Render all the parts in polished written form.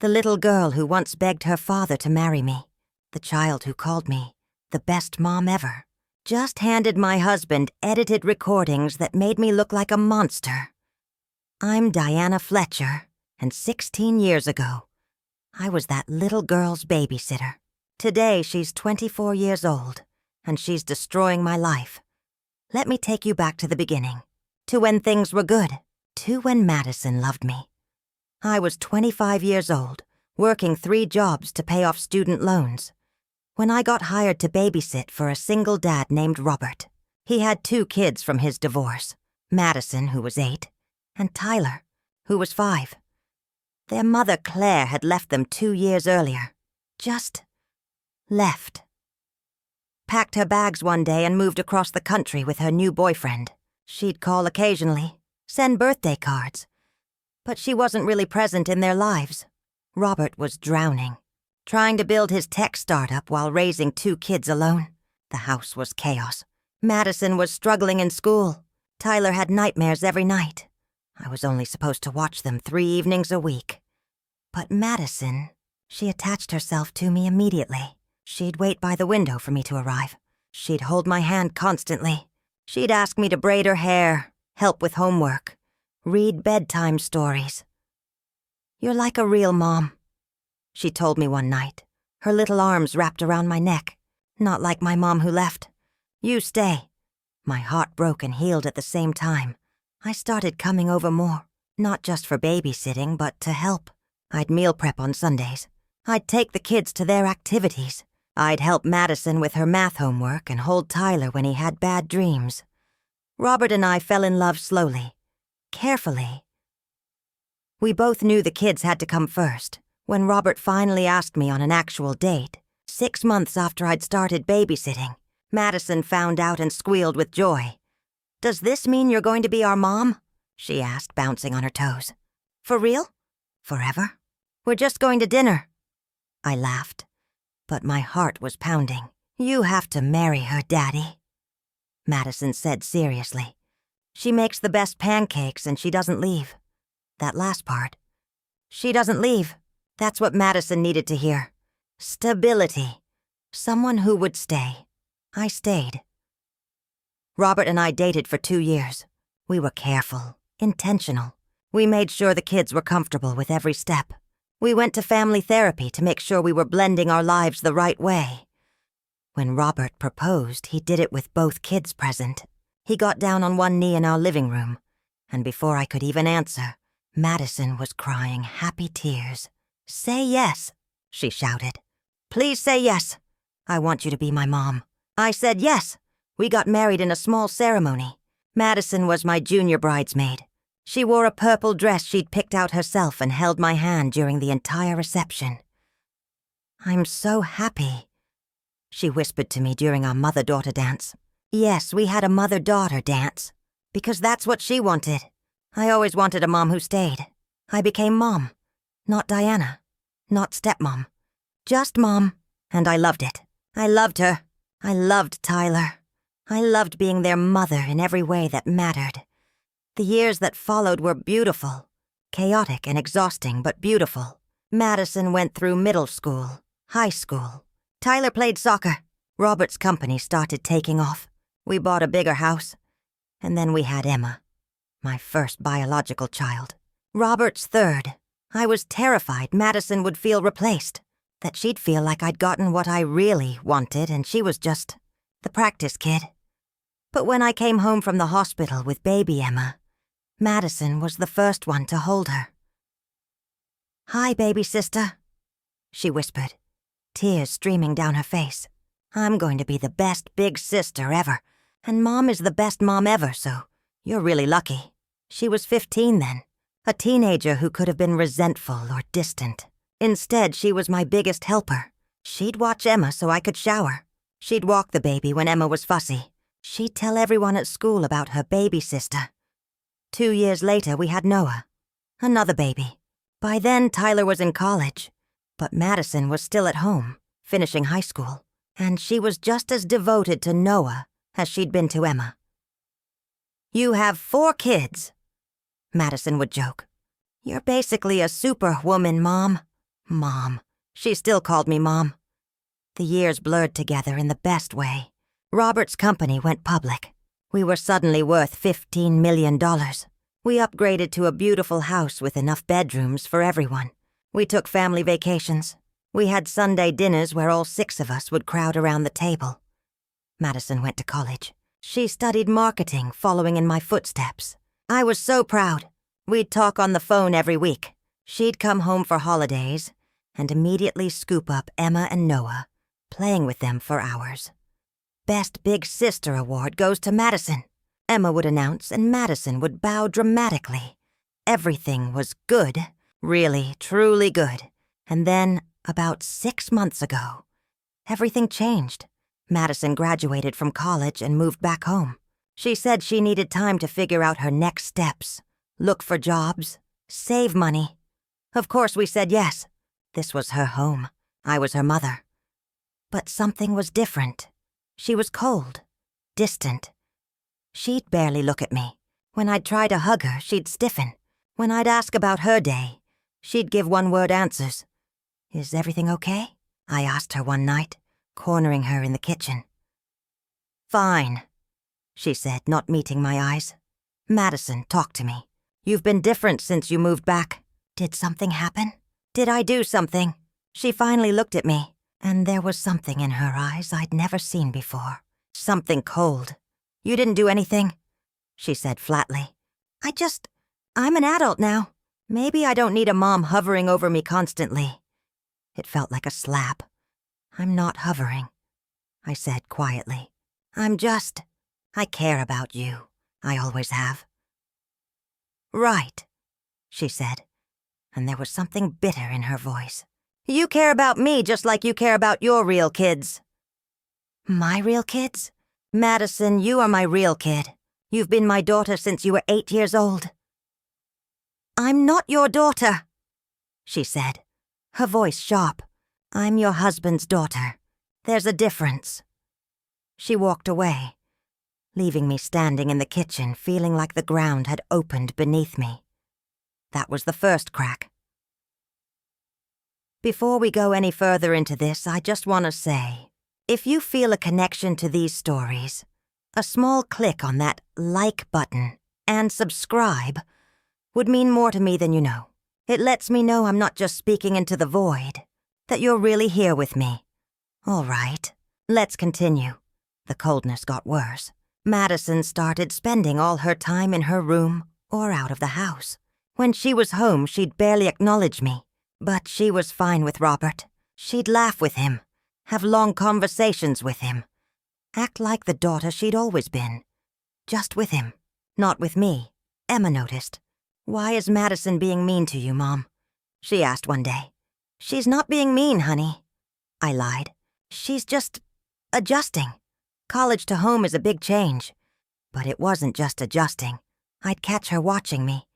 The little girl who once begged her father to marry me, the child who called me the best mom ever, just handed my husband edited recordings that made me look like a monster. I'm Diana Fletcher, and 16 years ago, I was that little girl's babysitter. Today, she's 24 years old, and she's destroying my life. Let me take you back to the beginning, to when things were good, to when Madison loved me. I was 25 years old, working 3 jobs to pay off student loans, when I got hired to babysit for a single dad named Robert. He had 2 kids from his divorce, Madison, who was 8, and Tyler, who was 5. Their mother, Claire, had left them 2 years earlier. Just left. Packed her bags one day and moved across the country with her new boyfriend. She'd call occasionally, send birthday cards, but she wasn't really present in their lives. Robert was drowning, trying to build his tech startup while raising 2 kids alone. The house was chaos. Madison was struggling in school. Tyler had nightmares every night. I was only supposed to watch them 3 evenings a week. But Madison, she attached herself to me immediately. She'd wait by the window for me to arrive. She'd hold my hand constantly. She'd ask me to braid her hair, help with homework, read bedtime stories. "You're like a real mom," she told me one night, her little arms wrapped around my neck. "Not like my mom who left. You stay." My heart broke and healed at the same time. I started coming over more, not just for babysitting, but to help. I'd meal prep on Sundays. I'd take the kids to their activities. I'd help Madison with her math homework and hold Tyler when he had bad dreams. Robert and I fell in love slowly, carefully. We both knew the kids had to come first. When Robert finally asked me on an actual date, 6 months after I'd started babysitting, Madison found out and squealed with joy. "Does this mean you're going to be our mom?" she asked, bouncing on her toes. "For real? Forever? We're just going to dinner." I laughed, but my heart was pounding. "You have to marry her, Daddy," Madison said seriously. "She makes the best pancakes and she doesn't leave." That last part. She doesn't leave. That's what Madison needed to hear. Stability. Someone who would stay. I stayed. Robert and I dated for 2 years. We were careful, intentional. We made sure the kids were comfortable with every step. We went to family therapy to make sure we were blending our lives the right way. When Robert proposed, he did it with both kids present. He got down on one knee in our living room, and before I could even answer, Madison was crying happy tears. "Say yes," she shouted. "Please say yes. I want you to be my mom." I said yes. We got married in a small ceremony. Madison was my junior bridesmaid. She wore a purple dress she'd picked out herself and held my hand during the entire reception. "I'm so happy," she whispered to me during our mother-daughter dance. Yes, we had a mother-daughter dance, because that's what she wanted. I always wanted a mom who stayed. I became mom, not Diana, not stepmom, just mom, and I loved it. I loved her. I loved Tyler. I loved being their mother in every way that mattered. The years that followed were beautiful, chaotic and exhausting, but beautiful. Madison went through middle school, high school. Tyler played soccer. Robert's company started taking off. We bought a bigger house. And then we had Emma, my first biological child. Robert's third. I was terrified Madison would feel replaced, that she'd feel like I'd gotten what I really wanted and she was just the practice kid. But when I came home from the hospital with baby Emma, Madison was the first one to hold her. "Hi, baby sister," she whispered, tears streaming down her face. "I'm going to be the best big sister ever, and Mom is the best mom ever, so you're really lucky." She was 15 then, a teenager who could have been resentful or distant. Instead, she was my biggest helper. She'd watch Emma so I could shower. She'd walk the baby when Emma was fussy. She'd tell everyone at school about her baby sister. 2 years later, we had Noah, another baby. By then, Tyler was in college, but Madison was still at home, finishing high school, and she was just as devoted to Noah as she'd been to Emma. "You have 4 kids," Madison would joke. "You're basically a superwoman, Mom." Mom. She still called me Mom. The years blurred together in the best way. Robert's company went public. We were suddenly worth $15 million. We upgraded to a beautiful house with enough bedrooms for everyone. We took family vacations. We had Sunday dinners where all 6 of us would crowd around the table. Madison went to college. She studied marketing, following in my footsteps. I was so proud. We'd talk on the phone every week. She'd come home for holidays and immediately scoop up Emma and Noah, playing with them for hours. Best Big Sister award goes to Madison. Emma would announce and Madison would bow dramatically. Everything was good, really, truly good. And then, about 6 months ago, everything changed. Madison graduated from college and moved back home. She said she needed time to figure out her next steps, look for jobs, save money. Of course we said yes. This was her home. I was her mother. But something was different. She was cold, distant. She'd barely look at me. When I'd try to hug her, she'd stiffen. When I'd ask about her day, she'd give one-word answers. "Is everything okay?" I asked her one night, cornering her in the kitchen. "Fine," she said, not meeting my eyes. "Madison, talk to me. You've been different since you moved back. Did something happen? Did I do something?" She finally looked at me, and there was something in her eyes I'd never seen before. Something cold. "You didn't do anything," she said flatly. I'm an adult now. Maybe I don't need a mom hovering over me constantly." It felt like a slap. "I'm not hovering," I said quietly. I care about you. I always have." "Right," she said, and there was something bitter in her voice. "You care about me just like you care about your real kids." "My real kids? Madison, you are my real kid. You've been my daughter since you were 8 years old." "I'm not your daughter," she said, her voice sharp. "I'm your husband's daughter. There's a difference." She walked away, leaving me standing in the kitchen feeling like the ground had opened beneath me. That was the first crack. Before we go any further into this, I just want to say, if you feel a connection to these stories, a small click on that like button and subscribe would mean more to me than you know. It lets me know I'm not just speaking into the void, that you're really here with me. All right, let's continue. The coldness got worse. Madison started spending all her time in her room or out of the house. When she was home, she'd barely acknowledge me. But she was fine with Robert. She'd laugh with him, have long conversations with him, act like the daughter she'd always been. Just with him, not with me. Emma noticed. "Why is Madison being mean to you, Mom?" she asked one day. "She's not being mean, honey," I lied. "She's just adjusting. College to home is a big change." But it wasn't just adjusting. I'd catch her watching me.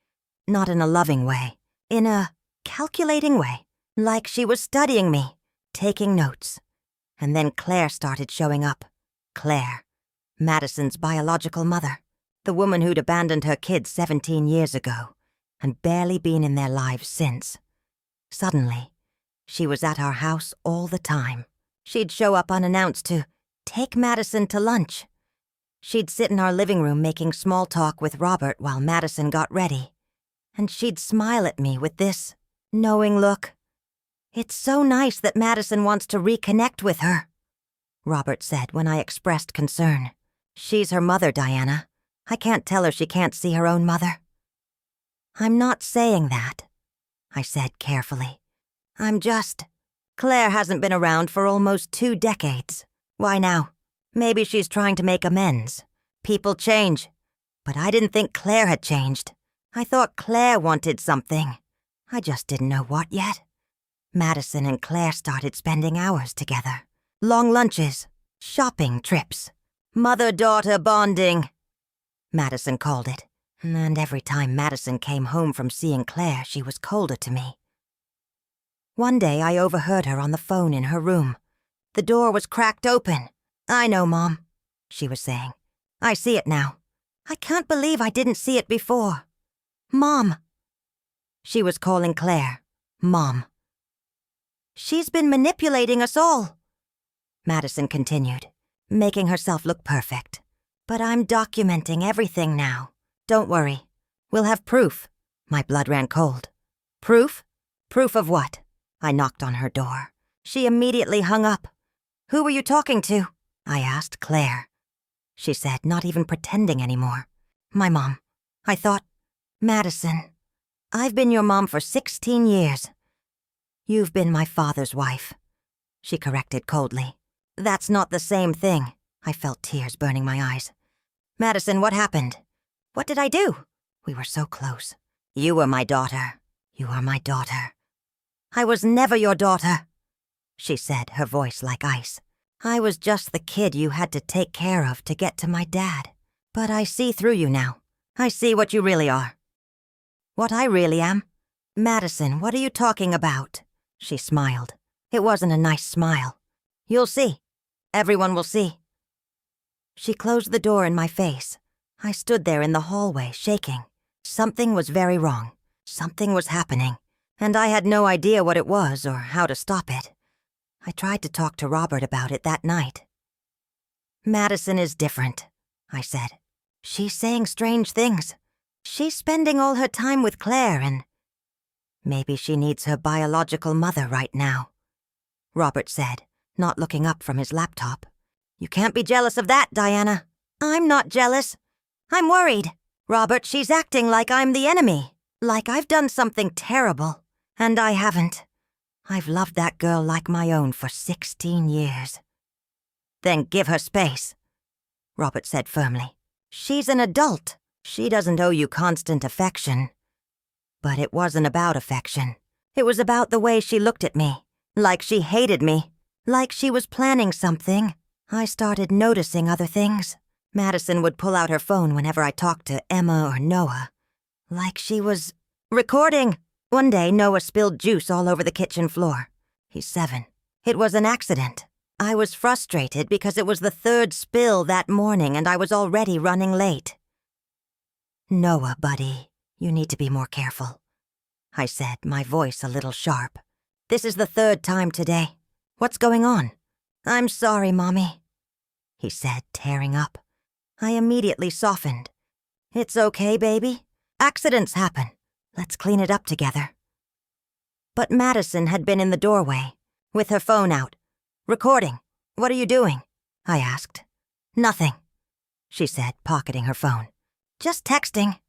Not in a loving way. In a calculating way. Like she was studying me, taking notes. And then Claire started showing up. Claire, Madison's biological mother. The woman who'd abandoned her kids 17 years ago and barely been in their lives since. Suddenly, she was at our house all the time. She'd show up unannounced to take Madison to lunch. She'd sit in our living room making small talk with Robert while Madison got ready. And she'd smile at me with this knowing look. "It's so nice that Madison wants to reconnect with her," Robert said when I expressed concern. "She's her mother, Diana. I can't tell her she can't see her own mother." "I'm not saying that," I said carefully. Claire hasn't been around for almost 2 decades. Why now? Maybe she's trying to make amends. People change. But I didn't think Claire had changed. I thought Claire wanted something. I just didn't know what yet. Madison and Claire started spending hours together. Long lunches, shopping trips, mother-daughter bonding, Madison called it. And every time Madison came home from seeing Claire, she was colder to me. One day I overheard her on the phone in her room. The door was cracked open. "I know, Mom," she was saying. "I see it now. I can't believe I didn't see it before. Mom." She was calling Claire Mom. She's been manipulating us all. Madison continued, making herself look perfect. But I'm documenting everything now. Don't worry. We'll have proof. My blood ran cold. Proof? Proof of what? I knocked on her door. She immediately hung up. Who were you talking to? I asked Claire. She said, not even pretending anymore. My mom. I thought, Madison, I've been your mom for 16 years. You've been my father's wife. She corrected coldly. That's not the same thing. I felt tears burning my eyes. Madison, what happened? What did I do? We were so close. You were my daughter. You are my daughter. I was never your daughter, she said, her voice like ice. I was just the kid you had to take care of to get to my dad. But I see through you now. I see what you really are. What I really am? Madison, what are you talking about? She smiled. It wasn't a nice smile. You'll see. Everyone will see. She closed the door in my face. I stood there in the hallway, shaking. Something was very wrong. Something was happening, and I had no idea what it was or how to stop it. I tried to talk to Robert about it that night. Madison is different, I said. She's saying strange things. She's spending all her time with Claire, and maybe she needs her biological mother right now, Robert said, not looking up from his laptop. You can't be jealous of that, Diana. I'm not jealous. I'm worried. Robert, she's acting like I'm the enemy, like I've done something terrible, and I haven't. I've loved that girl like my own for 16 years. Then give her space, Robert said firmly. She's an adult. She doesn't owe you constant affection. But it wasn't about affection. It was about the way she looked at me, like she hated me, like she was planning something. I started noticing other things. Madison would pull out her phone whenever I talked to Emma or Noah, like she was recording. One day, Noah spilled juice all over the kitchen floor. He's 7. It was an accident. I was frustrated because it was the 3rd spill that morning and I was already running late. Noah, buddy, you need to be more careful, I said, my voice a little sharp. This is the 3rd time today. What's going on? I'm sorry, Mommy, he said, tearing up. I immediately softened. It's okay, baby. Accidents happen. Let's clean it up together. But Madison had been in the doorway, with her phone out. Recording. What are you doing? I asked. Nothing, she said, pocketing her phone. Just texting.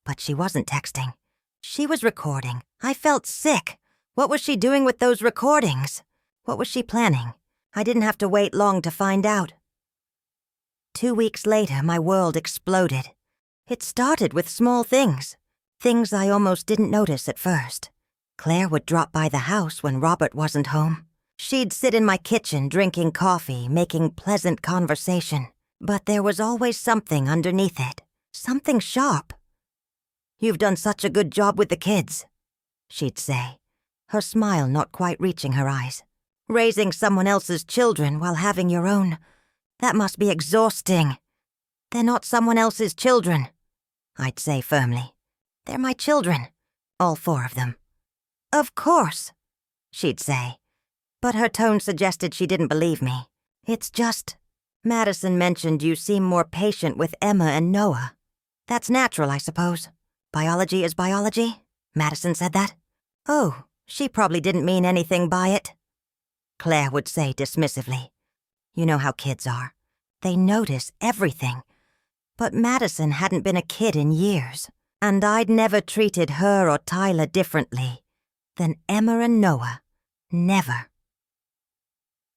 But she wasn't texting. She was recording. I felt sick. What was she doing with those recordings? What was she planning? I didn't have to wait long to find out. 2 weeks later, my world exploded. It started with small things. Things I almost didn't notice at first. Claire would drop by the house when Robert wasn't home. She'd sit in my kitchen drinking coffee, making pleasant conversation. But there was always something underneath it. Something sharp. You've done such a good job with the kids, she'd say, her smile not quite reaching her eyes. Raising someone else's children while having your own, that must be exhausting. They're not someone else's children, I'd say firmly. They're my children, all 4 of them. Of course, she'd say, but her tone suggested she didn't believe me. It's just, Madison mentioned you seem more patient with Emma and Noah. That's natural, I suppose. Biology is biology? Madison said that? Oh, she probably didn't mean anything by it, Claire would say dismissively. You know how kids are. They notice everything. But Madison hadn't been a kid in years. And I'd never treated her or Tyler differently than Emma and Noah. Never.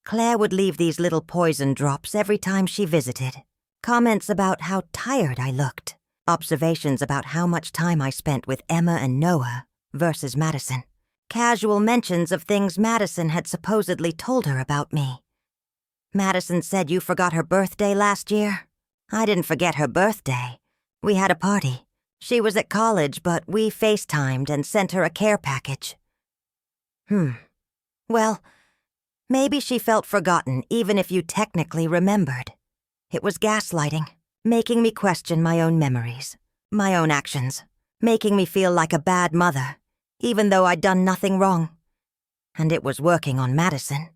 Claire would leave these little poison drops every time she visited. Comments about how tired I looked. Observations about how much time I spent with Emma and Noah versus Madison. Casual mentions of things Madison had supposedly told her about me. Madison said you forgot her birthday last year. I didn't forget her birthday. We had a party. She was at college, but we FaceTimed and sent her a care package. Well, maybe she felt forgotten even if you technically remembered. It was gaslighting, making me question my own memories, my own actions, making me feel like a bad mother, even though I'd done nothing wrong. and it was working on Madison.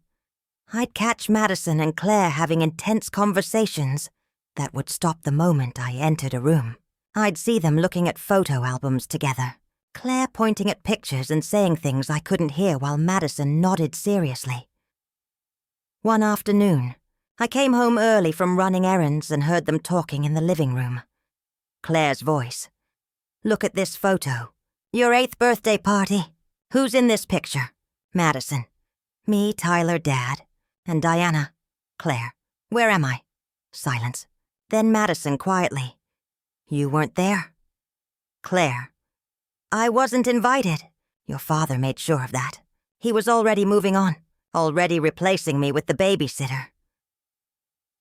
I'd catch Madison and Claire having intense conversations that would stop the moment I entered a room. I'd see them looking at photo albums together, Claire pointing at pictures and saying things I couldn't hear while Madison nodded seriously. One afternoon, I came home early from running errands and heard them talking in the living room. Claire's voice. "Look at this photo. Your 8th birthday party. Who's in this picture?" Madison. "Me, Tyler, Dad. And Diana." Claire. "Where am I?" Silence. Then Madison quietly. "You weren't there." Claire. "I wasn't invited. Your father made sure of that. He was already moving on, already replacing me with the babysitter."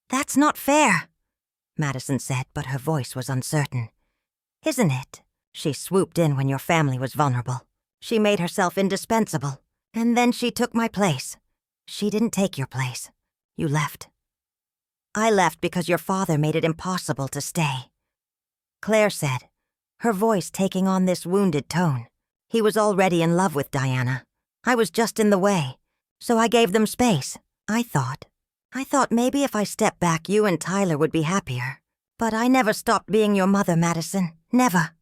"That's not fair," Madison said, but her voice was uncertain. "Isn't it? She swooped in when your family was vulnerable. She made herself indispensable, and then she took my place. She didn't take your place. You left." "I left because your father made it impossible to stay." Claire said, her voice taking on this wounded tone. "He was already in love with Diana. I was just in the way, so I gave them space. I thought maybe if I stepped back, you and Tyler would be happier. But I never stopped being your mother, Madison. Never."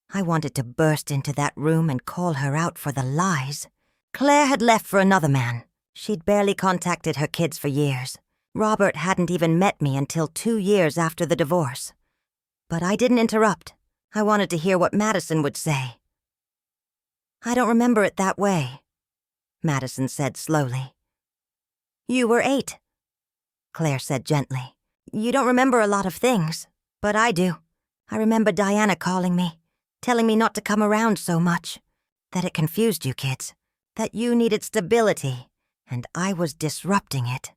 I wanted to burst into that room and call her out for the lies. Claire had left for another man. She'd barely contacted her kids for years. Robert hadn't even met me until 2 years after the divorce. But I didn't interrupt. I wanted to hear what Madison would say. "I don't remember it that way," Madison said slowly. "You were 8. Claire said gently. "You don't remember a lot of things, but I do. I remember Diana calling me, telling me not to come around so much, that it confused you kids, that you needed stability, and I was disrupting it."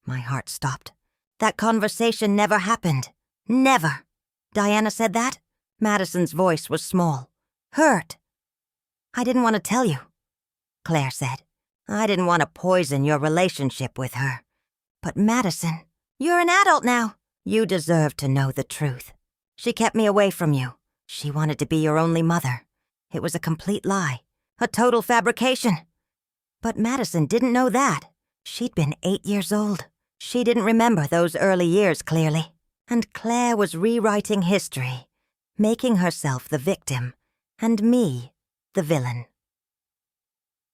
My heart stopped. "That conversation never happened. Never." "Diana said that?" Madison's voice was small. "Hurt." "I didn't want to tell you," Claire said. "I didn't want to poison your relationship with her. But Madison, you're an adult now. You deserve to know the truth. She kept me away from you. She wanted to be your only mother. It was a complete lie, a total fabrication. But Madison didn't know that. She'd been 8 years old. She didn't remember those early years clearly. And Claire was rewriting history, making herself the victim, and me the villain."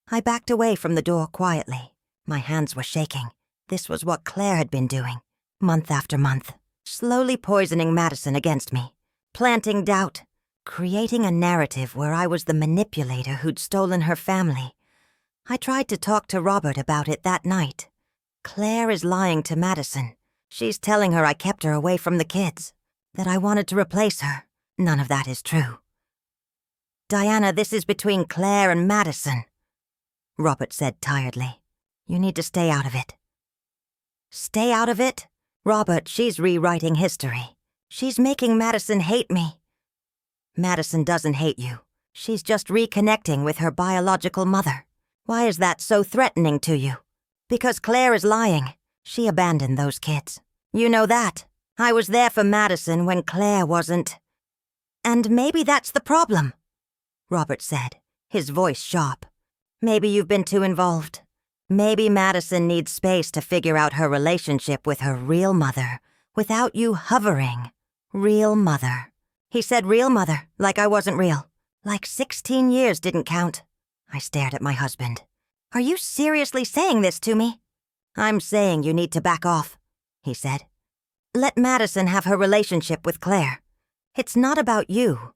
I backed away from the door quietly. My hands were shaking. This was what Claire had been doing, month after month, slowly poisoning Madison against me, planting doubt, creating a narrative where I was the manipulator who'd stolen her family. I tried to talk to Robert about it that night. "Claire is lying to Madison. She's telling her I kept her away from the kids, that I wanted to replace her. None of that is true." "Diana, this is between Claire and Madison," Robert said tiredly. "You need to stay out of it." "Stay out of it?" "Robert, she's rewriting history. She's making Madison hate me." "Madison doesn't hate you. She's just reconnecting with her biological mother. Why is that so threatening to you?" "Because Claire is lying. She abandoned those kids. You know that. I was there for Madison when Claire wasn't." "And maybe that's the problem," Robert said, his voice sharp. "Maybe you've been too involved. Maybe Madison needs space to figure out her relationship with her real mother without you hovering. Real mother." He said real mother, like I wasn't real. Like 16 years didn't count. I stared at my husband. "Are you seriously saying this to me?" "I'm saying you need to back off," he said. "Let Madison have her relationship with Claire. It's not about you,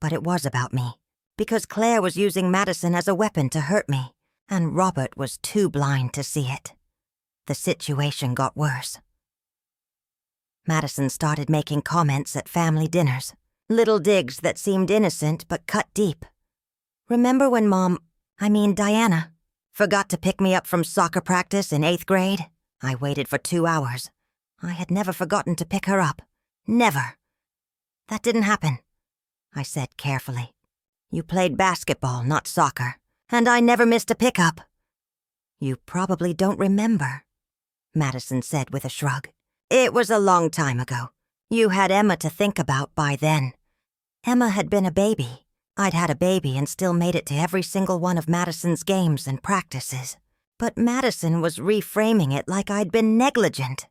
but it was about me, because Claire was using Madison as a weapon to hurt me, and Robert was too blind to see it. The situation got worse. Madison started making comments at family dinners, little digs that seemed innocent but cut deep. "Remember when Diana, forgot to pick me up from soccer practice in 8th grade? I waited for 2 hours. I had never forgotten to pick her up. Never. That didn't happen," I said carefully. "You played basketball, not soccer, and I never missed a pickup." "You probably don't remember," Madison said with a shrug. "It was a long time ago. You had Emma to think about by then. Emma had been a baby. I'd had a baby and still made it to every single one of Madison's games and practices. But Madison was reframing it like I'd been negligent.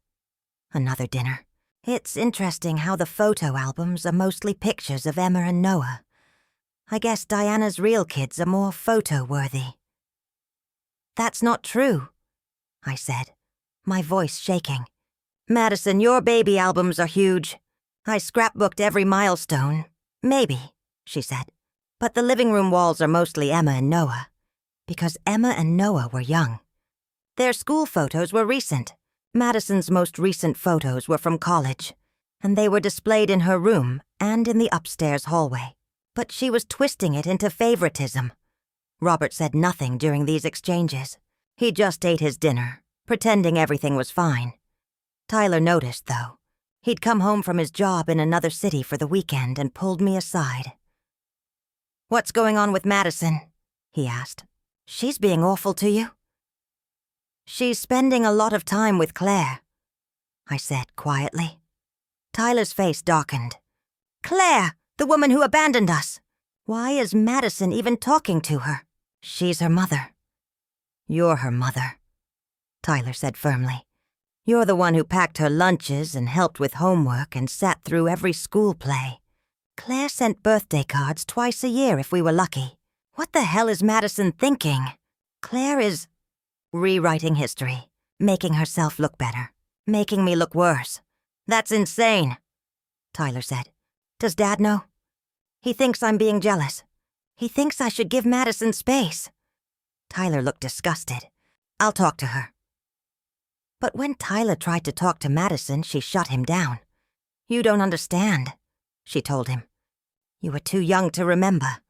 Another dinner. It's interesting how the photo albums are mostly pictures of Emma and Noah. I guess Diana's real kids are more photo-worthy. That's not true, I said, my voice shaking. Madison, your baby albums are huge. I scrapbooked every milestone. Maybe, she said. But the living room walls are mostly Emma and Noah. Because Emma and Noah were young. Their school photos were recent. Madison's most recent photos were from college, and they were displayed in her room and in the upstairs hallway. But she was twisting it into favoritism. Robert said nothing during these exchanges. He just ate his dinner, pretending everything was fine. Tyler noticed, though. He'd come home from his job in another city for the weekend and pulled me aside. "What's going on with Madison?" he asked. "She's being awful to you." "She's spending a lot of time with Claire," I said quietly. Tyler's face darkened. "Claire, the woman who abandoned us. Why is Madison even talking to her? She's her mother." "You're her mother," Tyler said firmly. "You're the one who packed her lunches and helped with homework and sat through every school play. Claire sent birthday cards twice a year if we were lucky. What the hell is Madison thinking? Claire is rewriting history, making herself look better, making me look worse. That's insane," Tyler said. "Does Dad know? He thinks I'm being jealous. He thinks I should give Madison space." Tyler looked disgusted. "I'll talk to her." But when Tyler tried to talk to Madison, she shut him down. "You don't understand," she told him. "You were too young to remember.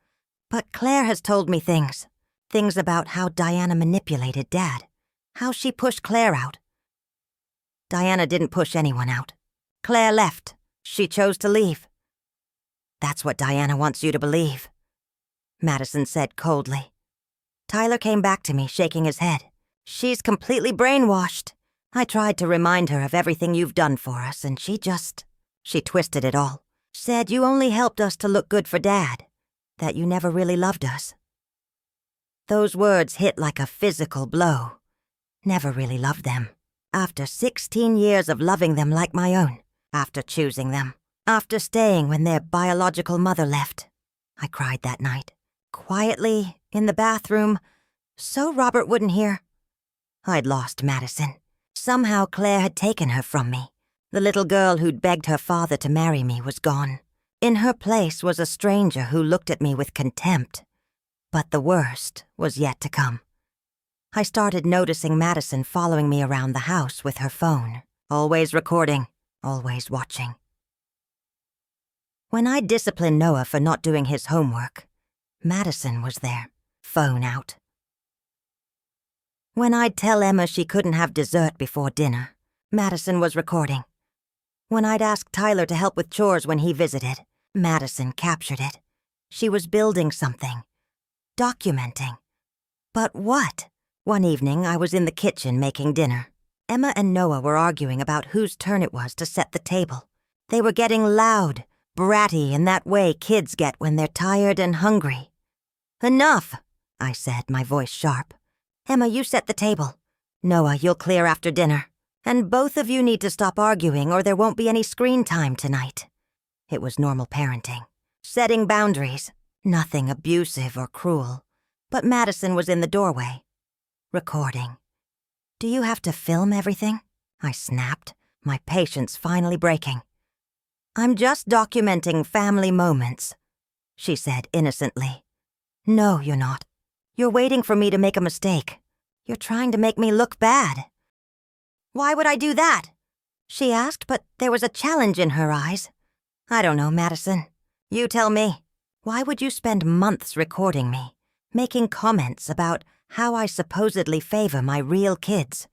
But Claire has told me things. Things about how Diana manipulated Dad. How she pushed Claire out." "Diana didn't push anyone out. Claire left. She chose to leave." "That's what Diana wants you to believe," Madison said coldly. Tyler came back to me, shaking his head. "She's completely brainwashed. I tried to remind her of everything you've done for us, and she twisted it all. Said you only helped us to look good for Dad, that you never really loved us." Those words hit like a physical blow. Never really loved them. After 16 years of loving them like my own, after choosing them, after staying when their biological mother left. I cried that night, quietly, in the bathroom, so Robert wouldn't hear. I'd lost Madison. Somehow Claire had taken her from me. The little girl who'd begged her father to marry me was gone. In her place was a stranger who looked at me with contempt. But the worst was yet to come. I started noticing Madison following me around the house with her phone, always recording, always watching. When I disciplined Noah for not doing his homework, Madison was there, phone out. When I'd tell Emma she couldn't have dessert before dinner, Madison was recording. When I'd ask Tyler to help with chores when he visited, Madison captured it. She was building something. Documenting. But what? One evening, I was in the kitchen making dinner. Emma and Noah were arguing about whose turn it was to set the table. They were getting loud, bratty in that way kids get when they're tired and hungry. "Enough," I said, my voice sharp. "Emma, you set the table. Noah, you'll clear after dinner. And both of you need to stop arguing or there won't be any screen time tonight." It was normal parenting. Setting boundaries. Nothing abusive or cruel. But Madison was in the doorway. Recording. "Do you have to film everything?" I snapped, my patience finally breaking. "I'm just documenting family moments," she said innocently. "No, you're not. You're waiting for me to make a mistake. You're trying to make me look bad." "Why would I do that?" she asked, but there was a challenge in her eyes. "I don't know, Madison. You tell me. Why would you spend months recording me, making comments about how I supposedly favor my real kids,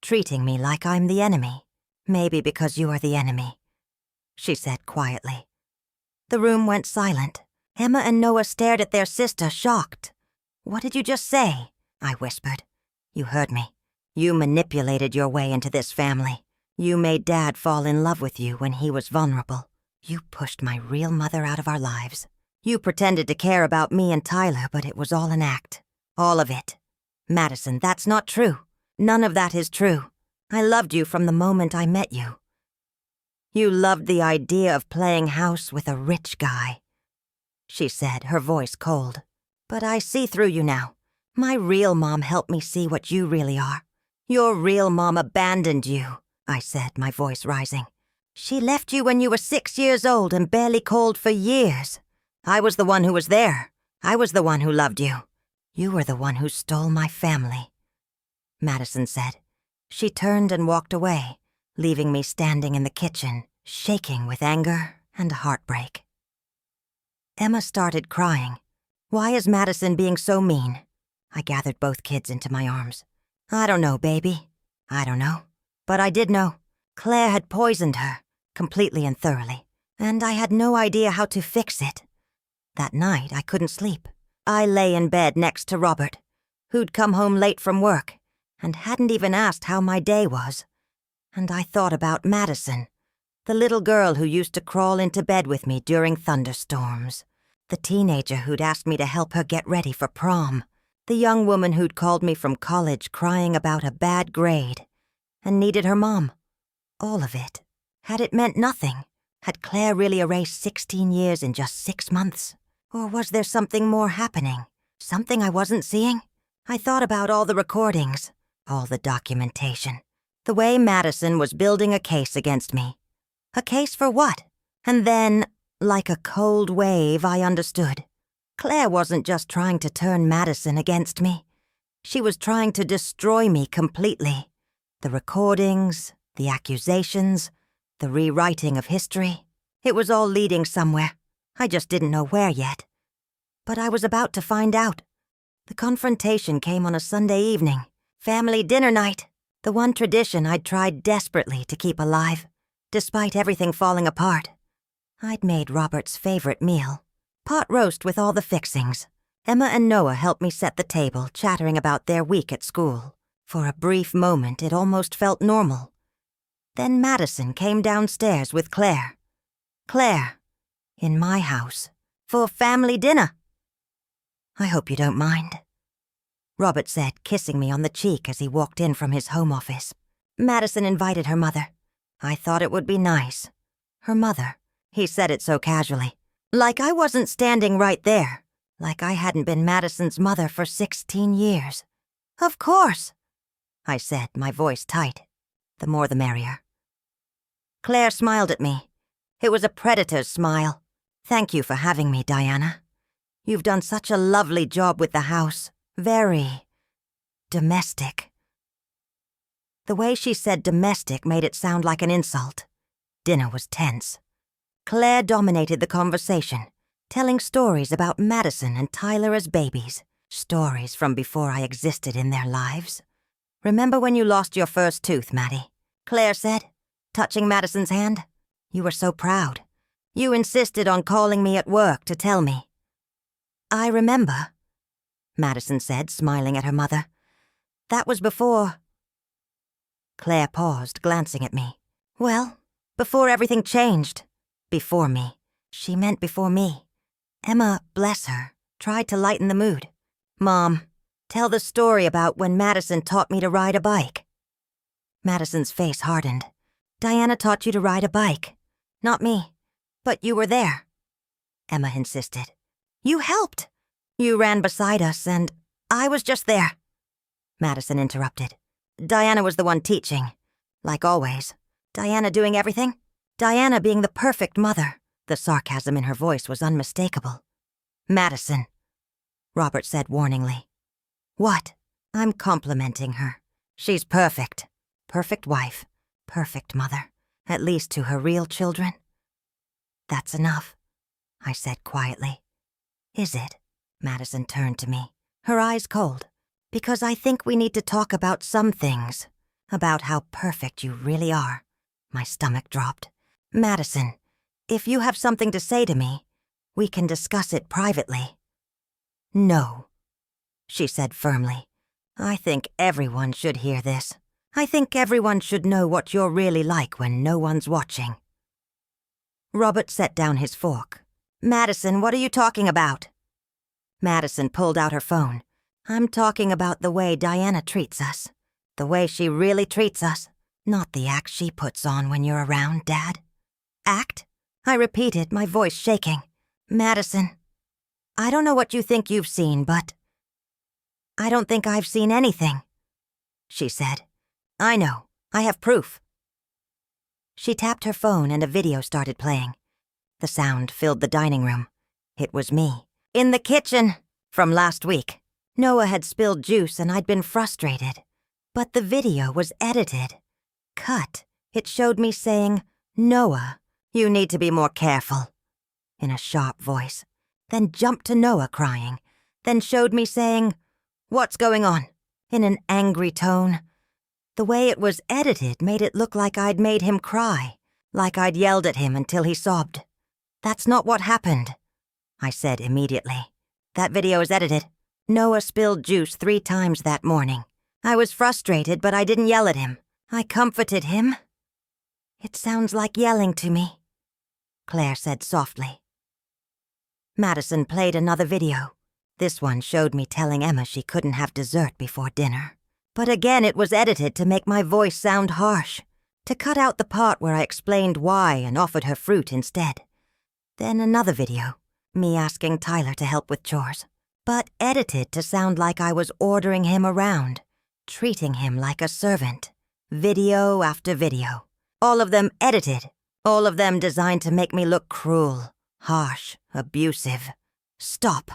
treating me like I'm the enemy? Maybe because you are the enemy," she said quietly. The room went silent. Emma and Noah stared at their sister, shocked. "What did you just say?" I whispered. "You heard me. You manipulated your way into this family. You made Dad fall in love with you when he was vulnerable. You pushed my real mother out of our lives. You pretended to care about me and Tyler, but it was all an act. All of it. Madison, that's not true. None of that is true. I loved you from the moment I met you. You loved the idea of playing house with a rich guy," she said, her voice cold. "But I see through you now. My real mom helped me see what you really are. Your real mom abandoned you," I said, my voice rising. "She left you when you were 6 years old and barely called for years. I was the one who was there. I was the one who loved you. You were the one who stole my family," Madison said. She turned and walked away, leaving me standing in the kitchen, shaking with anger and heartbreak. Emma started crying. "Why is Madison being so mean?" I gathered both kids into my arms. "I don't know, baby. I don't know. But I did know. Claire had poisoned her, completely and thoroughly, and I had no idea how to fix it. That night, I couldn't sleep. I lay in bed next to Robert, who'd come home late from work and hadn't even asked how my day was. And I thought about Madison, the little girl who used to crawl into bed with me during thunderstorms, the teenager who'd asked me to help her get ready for prom, the young woman who'd called me from college crying about a bad grade and needed her mom. All of it. Had it meant nothing? Had Claire really erased 16 years in just 6 months? Or was there something more happening? Something I wasn't seeing? I thought about all the recordings, all the documentation, the way Madison was building a case against me. A case for what? And then, like a cold wave, I understood. Claire wasn't just trying to turn Madison against me. She was trying to destroy me completely. The recordings, the accusations, the rewriting of history. It was all leading somewhere. I just didn't know where yet. But I was about to find out. The confrontation came on a Sunday evening. Family dinner night. The one tradition I'd tried desperately to keep alive, despite everything falling apart. I'd made Robert's favorite meal. Pot roast with all the fixings. Emma and Noah helped me set the table, chattering about their week at school. For a brief moment, it almost felt normal. Then Madison came downstairs with Claire. Claire, in my house, for family dinner. "I hope you don't mind," Robert said, kissing me on the cheek as he walked in from his home office. "Madison invited her mother. I thought it would be nice." Her mother. He said it so casually. Like I wasn't standing right there. Like I hadn't been Madison's mother for 16 years. "Of course," I said, my voice tight. The more the merrier. Claire smiled at me. It was a predator's smile. "Thank you for having me, Diana. You've done such a lovely job with the house. Very domestic." The way she said domestic made it sound like an insult. Dinner was tense. Claire dominated the conversation, telling stories about Madison and Tyler as babies, stories from before I existed in their lives. "Remember when you lost your first tooth, Maddie?" Claire said, touching Madison's hand. "You were so proud. You insisted on calling me at work to tell me." "I remember," Madison said, smiling at her mother. "That was before—" Claire paused, glancing at me. "Well, before everything changed. Before me. She meant before me." Emma, bless her, tried to lighten the mood. "Mom, tell the story about when Madison taught me to ride a bike." Madison's face hardened. "Diana taught you to ride a bike. Not me. But you were there," Emma insisted. "You helped. You ran beside us and I was just there." Madison interrupted. "Diana was the one teaching. Like always. Diana doing everything. Diana being the perfect mother." The sarcasm in her voice was unmistakable. "Madison," Robert said warningly. "What?" "I'm complimenting her. She's perfect. Perfect wife. Perfect mother. At least to her real children." "That's enough," I said quietly. "Is it?" Madison turned to me, her eyes cold. "Because I think we need to talk about some things. About how perfect you really are." My stomach dropped. "Madison, if you have something to say to me, we can discuss it privately." "No," she said firmly. "I think everyone should hear this. I think everyone should know what you're really like when no one's watching." Robert set down his fork. Madison, what are you talking about? Madison pulled out her phone. I'm talking about the way Diana treats us. The way she really treats us. Not the act she puts on when you're around, Dad. Act? I repeated, my voice shaking. Madison, I don't know what you think you've seen, but I don't think I've seen anything, she said. I know. I have proof. She tapped her phone and a video started playing. The sound filled the dining room. It was me. In the kitchen. From last week. Noah had spilled juice and I'd been frustrated. But the video was edited. Cut. It showed me saying, Noah, you need to be more careful. In a sharp voice. Then jumped to Noah crying. Then showed me saying, what's going on? In an angry tone. The way it was edited made it look like I'd made him cry. Like I'd yelled at him until he sobbed. That's not what happened, I said immediately. That video is edited. Noah spilled juice 3 times that morning. I was frustrated, but I didn't yell at him. I comforted him. It sounds like yelling to me, Claire said softly. Madison played another video. This one showed me telling Emma she couldn't have dessert before dinner. But again it was edited to make my voice sound harsh, to cut out the part where I explained why and offered her fruit instead. Then another video. Me asking Tyler to help with chores, but edited to sound like I was ordering him around, treating him like a servant. Video after video. All of them edited. All of them designed to make me look cruel, harsh, abusive. Stop,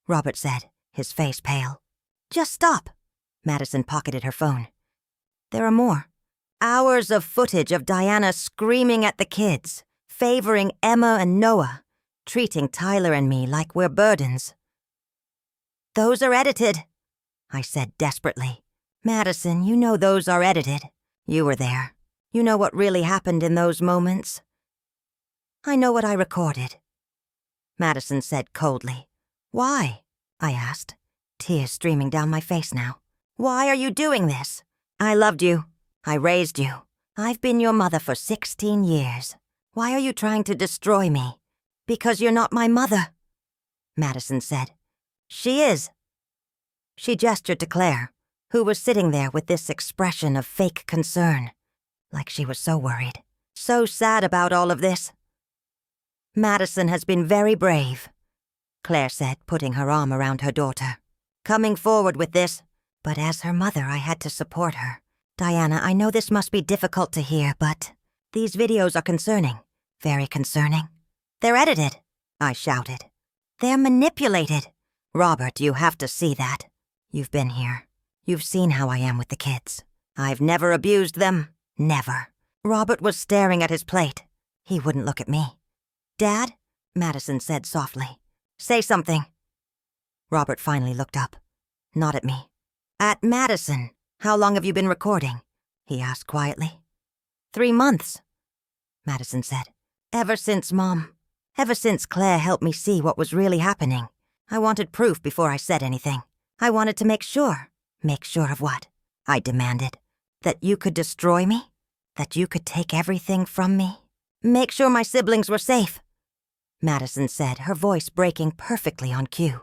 Robert said, his face pale. Just stop. Madison pocketed her phone. There are more. Hours of footage of Diana screaming at the kids, favoring Emma and Noah, treating Tyler and me like we're burdens. Those are edited, I said desperately. Madison, you know those are edited. You were there. You know what really happened in those moments. I know what I recorded, Madison said coldly. Why? I asked, tears streaming down my face now. Why are you doing this? I loved you. I raised you. I've been your mother for 16 years. Why are you trying to destroy me? Because you're not my mother, Madison said. She is. She gestured to Claire, who was sitting there with this expression of fake concern, like she was so worried, so sad about all of this. Madison has been very brave, Claire said, putting her arm around her daughter. Coming forward with this, but as her mother I had to support her. Diana, I know this must be difficult to hear, but these videos are concerning, very concerning. They're edited, I shouted. They're manipulated. Robert, you have to see that. You've been here. You've seen how I am with the kids. I've never abused them. Never. Robert was staring at his plate. He wouldn't look at me. Dad? Madison said softly. Say something. Robert finally looked up. Not at me. At Madison. How long have you been recording? He asked quietly. 3 months, Madison said. Ever since Claire helped me see what was really happening. I wanted proof before I said anything. I wanted to make sure. Make sure of what? I demanded. That you could destroy me? That you could take everything from me? Make sure my siblings were safe, Madison said, her voice breaking perfectly on cue.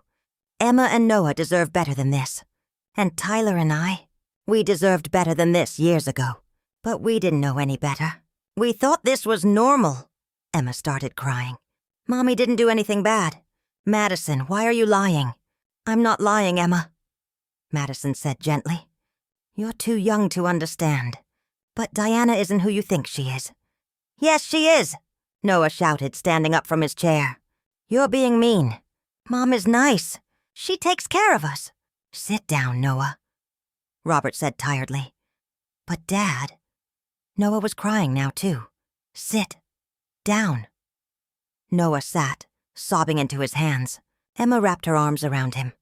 Emma and Noah deserve better than this. And Tyler and I, we deserved better than this years ago. But we didn't know any better. We thought this was normal. Emma started crying. Mommy didn't do anything bad. Madison, why are you lying? I'm not lying, Emma, Madison said gently. You're too young to understand. But Diana isn't who you think she is. Yes, she is, Noah shouted, standing up from his chair. You're being mean. Mom is nice. She takes care of us. Sit down, Noah, Robert said tiredly. But Dad... Noah was crying now, too. Sit down. Noah sat, sobbing into his hands. Emma wrapped her arms around him.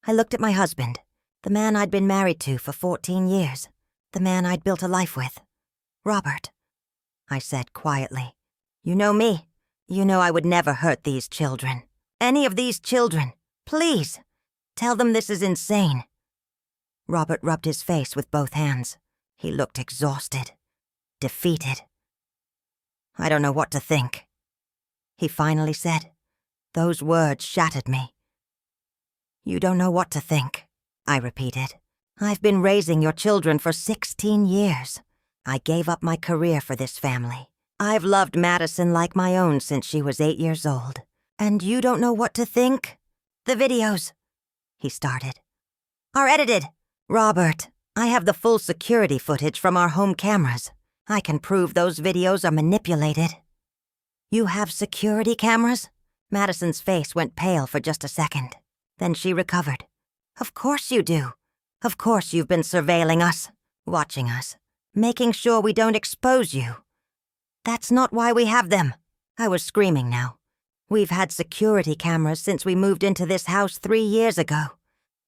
I looked at my husband, the man I'd been married to for 14 years, the man I'd built a life with. Robert, I said quietly. You know me. You know I would never hurt these children. Any of these children. Please, tell them this is insane. Robert rubbed his face with both hands. He looked exhausted, defeated. I don't know what to think, he finally said. Those words shattered me. "You don't know what to think," I repeated. "I've been raising your children for 16 years. I gave up my career for this family. I've loved Madison like my own since she was 8 years old. And you don't know what to think? The videos," he started, "are edited. Robert, I have the full security footage from our home cameras. I can prove those videos are manipulated." "You have security cameras?" Madison's face went pale for just a second. Then she recovered. "Of course you do. Of course you've been surveilling us, watching us, making sure we don't expose you." "That's not why we have them." I was screaming now. "We've had security cameras since we moved into this house 3 years ago.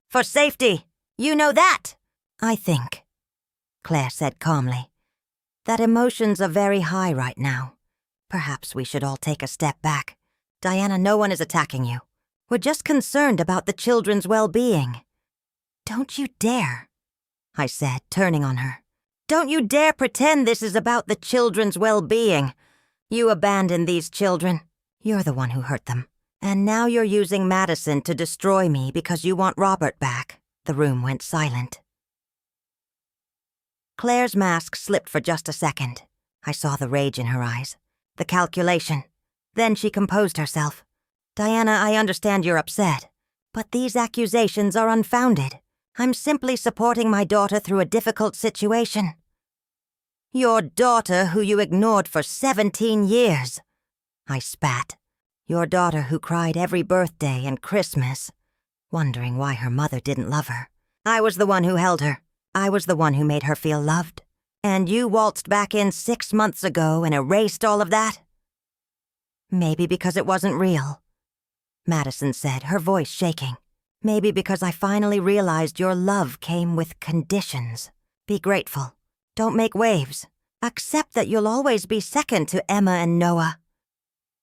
For safety. You know that." "I think," Claire said calmly, "that emotions are very high right now. Perhaps we should all take a step back. Diana, no one is attacking you. We're just concerned about the children's well-being." "Don't you dare," I said, turning on her. "Don't you dare pretend this is about the children's well-being. You abandoned these children. You're the one who hurt them. And now you're using Madison to destroy me because you want Robert back." The room went silent. Claire's mask slipped for just a second. I saw the rage in her eyes, the calculation. Then she composed herself. "Diana, I understand you're upset, but these accusations are unfounded. I'm simply supporting my daughter through a difficult situation." "Your daughter who you ignored for 17 years. I spat. "Your daughter who cried every birthday and Christmas, wondering why her mother didn't love her. I was the one who held her. I was the one who made her feel loved. And you waltzed back in 6 months ago and erased all of that?" "Maybe because it wasn't real," Madison said, her voice shaking. "Maybe because I finally realized your love came with conditions. Be grateful. Don't make waves. Accept that you'll always be second to Emma and Noah."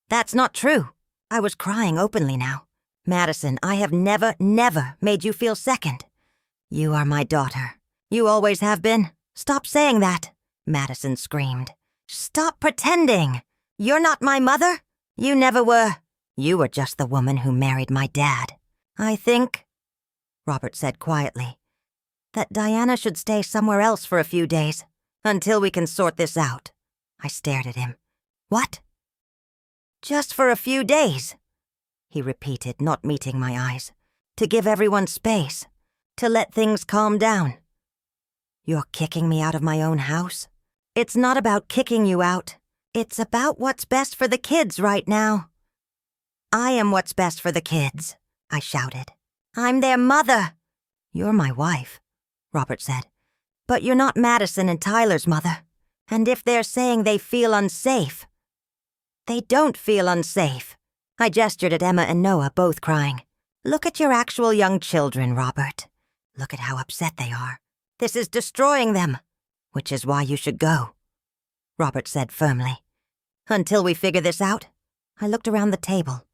"That's not true." I was crying openly now. "Madison, I have never made you feel second. You are my daughter. You always have been. Stop saying that," Madison screamed. "Stop pretending. You're not my mother. You never were. You were just the woman who married my dad. I think," Robert said quietly, "that Diana should stay somewhere else for a few days, until we can sort this out." I stared at him. "What?" "Just for a few days," he repeated, not meeting my eyes. "To give everyone space. To let things calm down." "You're kicking me out of my own house?" "It's not about kicking you out. It's about what's best for the kids right now." "I am what's best for the kids," I shouted. "I'm their mother." "You're my wife," Robert said. "But you're not Madison and Tyler's mother. And if they're saying they feel unsafe, they don't feel unsafe." I gestured at Emma and Noah, both crying. "Look at your actual young children, Robert. Look at how upset they are. This is destroying them, which is why you should go," Robert said firmly. "Until we figure this out." I looked around the table,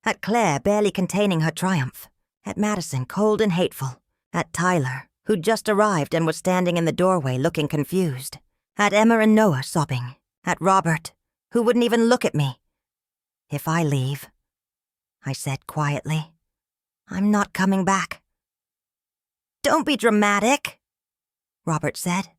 at Claire barely containing her triumph, at Madison cold and hateful, at Tyler, who'd just arrived and was standing in the doorway looking confused, at Emma and Noah sobbing, at Robert, who wouldn't even look at me. "If I leave," I said quietly, "I'm not coming back." "Don't be dramatic," Robert said.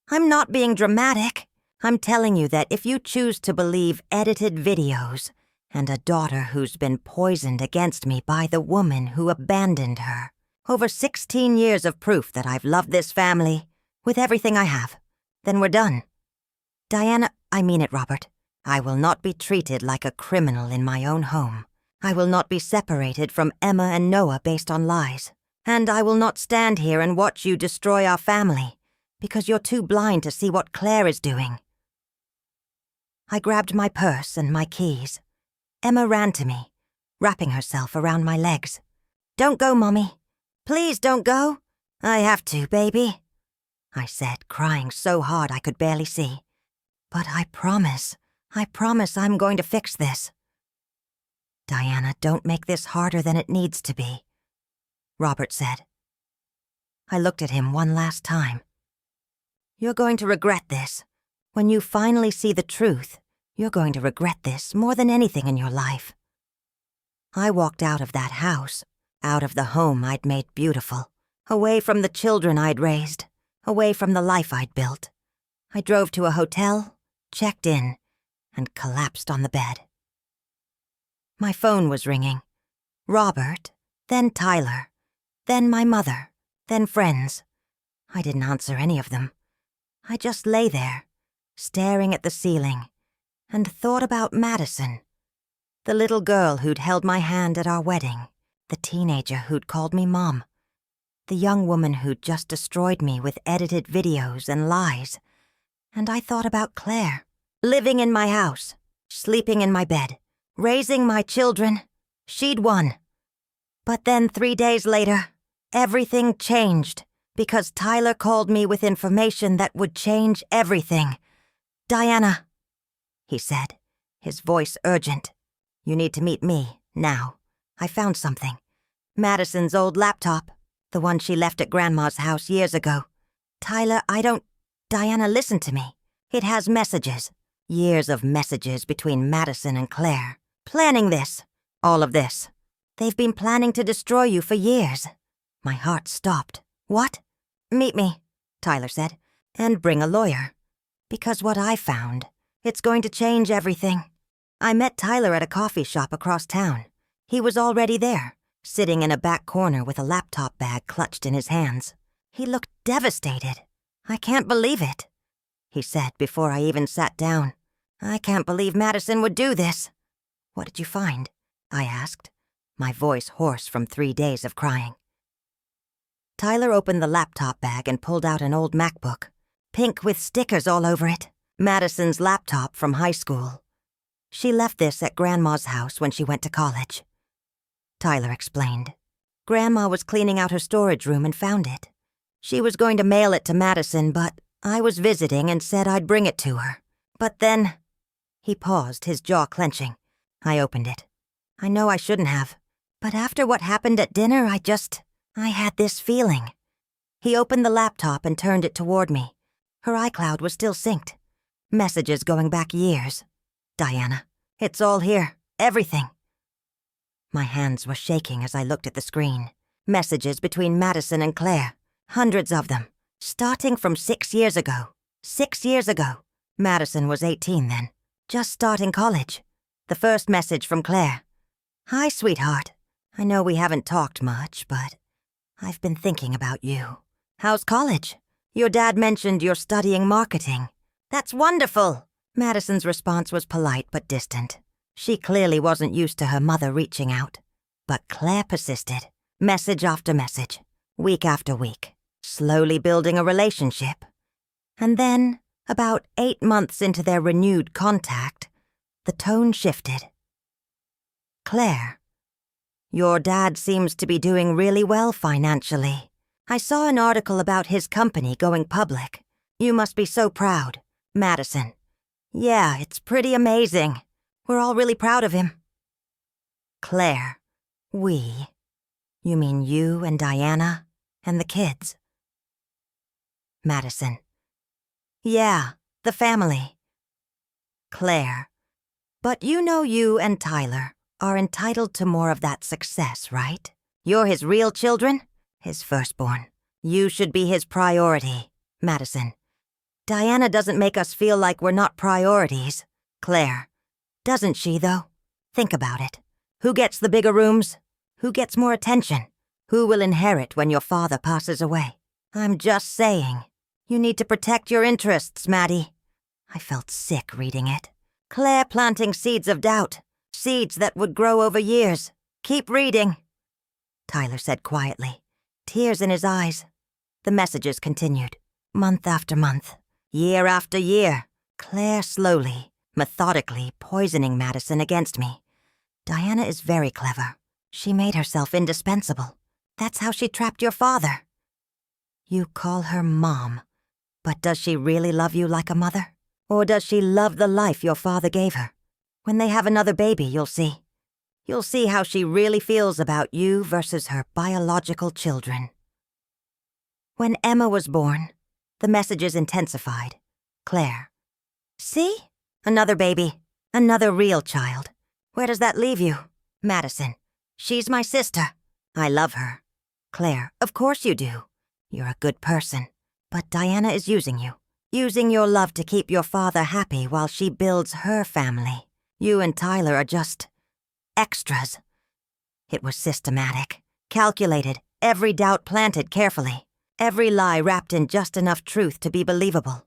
"I'm not being dramatic. I'm telling you that if you choose to believe edited videos and a daughter who's been poisoned against me by the woman who abandoned her, over 16 years of proof that I've loved this family with everything I have, then we're done. Diana, I mean it, Robert. I will not be treated like a criminal in my own home. I will not be separated from Emma and Noah based on lies. And I will not stand here and watch you destroy our family because you're too blind to see what Claire is doing." I grabbed my purse and my keys. Emma ran to me, wrapping herself around my legs. "Don't go, Mommy. Please don't go." "I have to, baby," I said, crying so hard I could barely see. "But I promise I'm going to fix this." "Diana, don't make this harder than it needs to be," Robert said. I looked at him one last time. "You're going to regret this. When you finally see the truth, you're going to regret this more than anything in your life." I walked out of that house, out of the home I'd made beautiful, away from the children I'd raised, away from the life I'd built. I drove to a hotel, checked in, and collapsed on the bed. My phone was ringing. Robert, then Tyler, then my mother, then friends. I didn't answer any of them. I just lay there, staring at the ceiling, and thought about Madison, the little girl who'd held my hand at our wedding, the teenager who'd called me Mom, the young woman who'd just destroyed me with edited videos and lies. And I thought about Claire, living in my house, sleeping in my bed, raising my children. She'd won. But then 3 days later, everything changed because Tyler called me with information that would change everything. "Diana," he said, his voice urgent. "You need to meet me, now. I found something. Madison's old laptop, the one she left at Grandma's house years ago. Tyler, Diana, listen to me. It has messages. Years of messages between Madison and Claire. Planning this. All of this. They've been planning to destroy you for years." My heart stopped. "What?" "Meet me," Tyler said, "and bring a lawyer. Because what I found, it's going to change everything." I met Tyler at a coffee shop across town. He was already there, sitting in a back corner with a laptop bag clutched in his hands. He looked devastated. "I can't believe it," he said before I even sat down. "I can't believe Madison would do this." "What did you find?" I asked, my voice hoarse from 3 days of crying. Tyler opened the laptop bag and pulled out an old MacBook, pink with stickers all over it. Madison's laptop from high school. She left this at Grandma's house when she went to college. Tyler explained. Grandma was cleaning out her storage room and found it. She was going to mail it to Madison, but I was visiting and said I'd bring it to her. But then... He paused, his jaw clenching. I opened it. I know I shouldn't have. But after what happened at dinner, I had this feeling. He opened the laptop and turned it toward me. Her iCloud was still synced. Messages going back years. "Diana, it's all here. Everything." My hands were shaking as I looked at the screen. Messages between Madison and Claire. Hundreds of them. Starting from 6 years ago. 6 years ago. Madison was 18 then. Just starting college. The first message from Claire. "Hi, sweetheart. I know we haven't talked much, but I've been thinking about you. How's college? Your dad mentioned you're studying marketing." "That's wonderful." Madison's response was polite but distant. She clearly wasn't used to her mother reaching out. But Claire persisted. Message after message. Week after week. Slowly building a relationship. And then, about 8 months into their renewed contact, the tone shifted. "Claire, your dad seems to be doing really well financially. I saw an article about his company going public. You must be so proud. Madison. Yeah, it's pretty amazing. We're all really proud of him." Claire. "We? You mean you and Diana and the kids?" Madison. "Yeah, the family." Claire. "But you know you and Tyler are entitled to more of that success, right? You're his real children, his firstborn. You should be his priority." Madison. "Diana doesn't make us feel like we're not priorities." Claire. "Doesn't she, though? Think about it. Who gets the bigger rooms? Who gets more attention? Who will inherit when your father passes away? I'm just saying. You need to protect your interests, Maddie." I felt sick reading it. Claire planting seeds of doubt. Seeds that would grow over years. "Keep reading," Tyler said quietly, tears in his eyes. The messages continued. Month after month. Year after year. Claire slowly, methodically poisoning Madison against me. "Diana is very clever. She made herself indispensable. That's how she trapped your father." "You call her Mom, but does she really love you like a mother? Or does she love the life your father gave her? When they have another baby, you'll see. You'll see how she really feels about you versus her biological children." When Emma was born, the messages intensified. Claire. "See? Another baby. Another real child. Where does that leave you? Madison, she's my sister. I love her. Claire, of course you do. You're a good person. But Diana is using you. Using your love to keep your father happy while she builds her family. You and Tyler are just extras. It was systematic, calculated, every doubt planted carefully, every lie wrapped in just enough truth to be believable.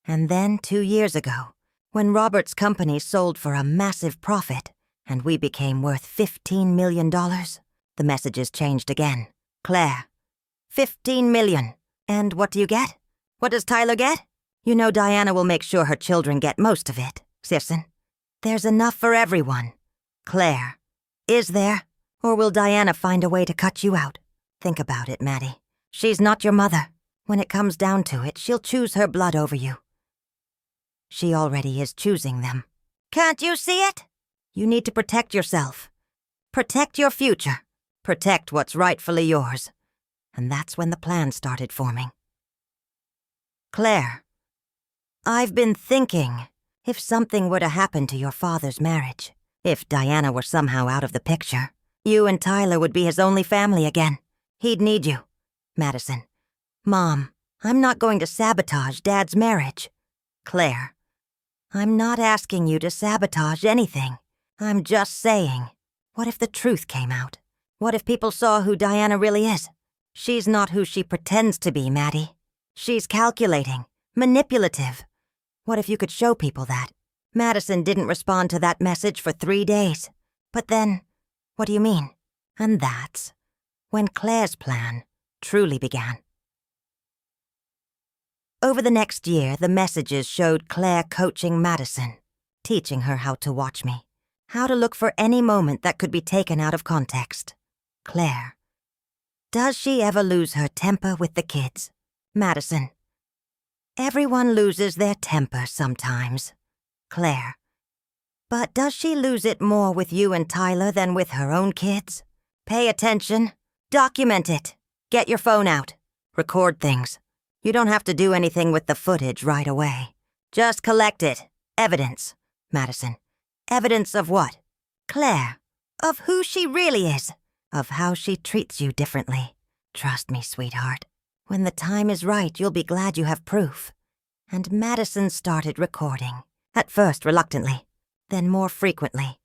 And then 2 years ago, when Robert's company sold for a massive profit and we became worth $15 million, the messages changed again. Claire, $15 million. And what do you get? What does Tyler get? You know Diana will make sure her children get most of it, Sisson. There's enough for everyone. Claire, is there? Or will Diana find a way to cut you out? Think about it, Maddie. She's not your mother. When it comes down to it, she'll choose her blood over you. She already is choosing them. Can't you see it? You need to protect yourself. Protect your future. Protect what's rightfully yours. And that's when the plan started forming. Claire, I've been thinking, if something were to happen to your father's marriage, if Diana were somehow out of the picture, you and Tyler would be his only family again. He'd need you. Madison, Mom, I'm not going to sabotage Dad's marriage. Claire, I'm not asking you to sabotage anything. I'm just saying, what if the truth came out? What if people saw who Diana really is? She's not who she pretends to be, Maddie. She's calculating, manipulative. What if you could show people that? Madison didn't respond to that message for 3 days. But then, what do you mean? And that's when Claire's plan truly began. Over the next year, the messages showed Claire coaching Madison, teaching her how to watch me, how to look for any moment that could be taken out of context. Claire, does she ever lose her temper with the kids? Madison, everyone loses their temper sometimes. Claire, but does she lose it more with you and Tyler than with her own kids? Pay attention. Document it. Get your phone out. Record things. You don't have to do anything with the footage right away. Just collect it. Evidence. Madison, evidence of what? Claire, of who she really is. Of how she treats you differently. Trust me, sweetheart. When the time is right, you'll be glad you have proof. And Madison started recording. At first reluctantly, then more frequently.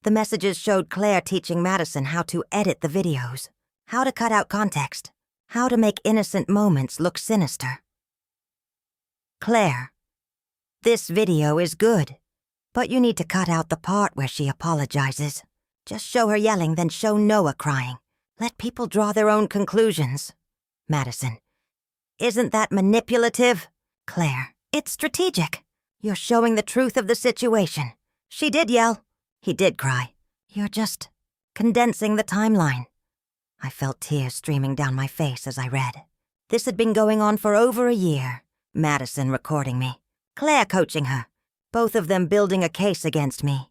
The messages showed Claire teaching Madison how to edit the videos, how to cut out context, how to make innocent moments look sinister. Claire, this video is good, but you need to cut out the part where she apologizes. Just show her yelling, then show Noah crying. Let people draw their own conclusions. Madison, isn't that manipulative? Claire, it's strategic. You're showing the truth of the situation. She did yell. He did cry. You're just condensing the timeline. I felt tears streaming down my face as I read. This had been going on for over a year. Madison recording me. Claire coaching her. Both of them building a case against me.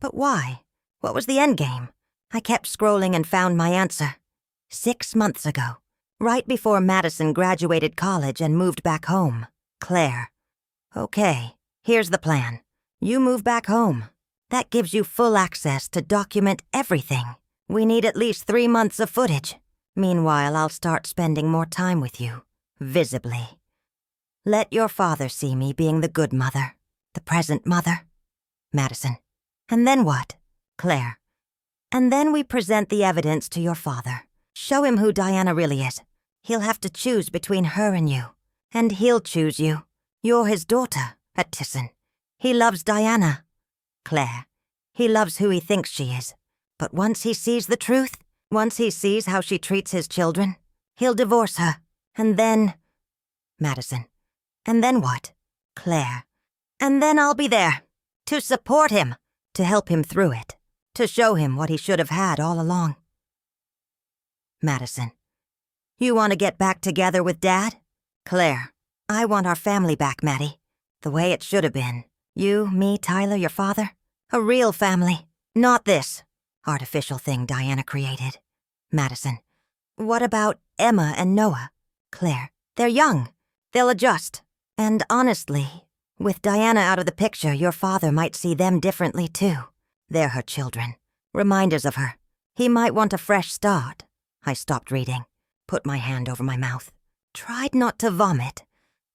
But why? What was the end game? I kept scrolling and found my answer. 6 months ago, right before Madison graduated college and moved back home. Claire. Okay, here's the plan. You move back home. That gives you full access to document everything. We need at least 3 months of footage. Meanwhile, I'll start spending more time with you, visibly. Let your father see me being the good mother, the present mother. Madison. And then what? Claire. And then we present the evidence to your father. Show him who Diana really is. He'll have to choose between her and you. And he'll choose you. You're his daughter, at Tisson. He loves Diana. Claire. He loves who he thinks she is. But once he sees the truth, once he sees how she treats his children, he'll divorce her. And then... Madison. And then what? Claire. And then I'll be there. To support him. To help him through it. To show him what he should have had all along. Madison. You want to get back together with Dad? Claire. I want our family back, Maddie. The way it should have been. You, me, Tyler, your father. A real family. Not this artificial thing Diana created. Madison. What about Emma and Noah? Claire. They're young. They'll adjust. And honestly, with Diana out of the picture, your father might see them differently too. They're her children. Reminders of her. He might want a fresh start. I stopped reading, put my hand over my mouth, tried not to vomit.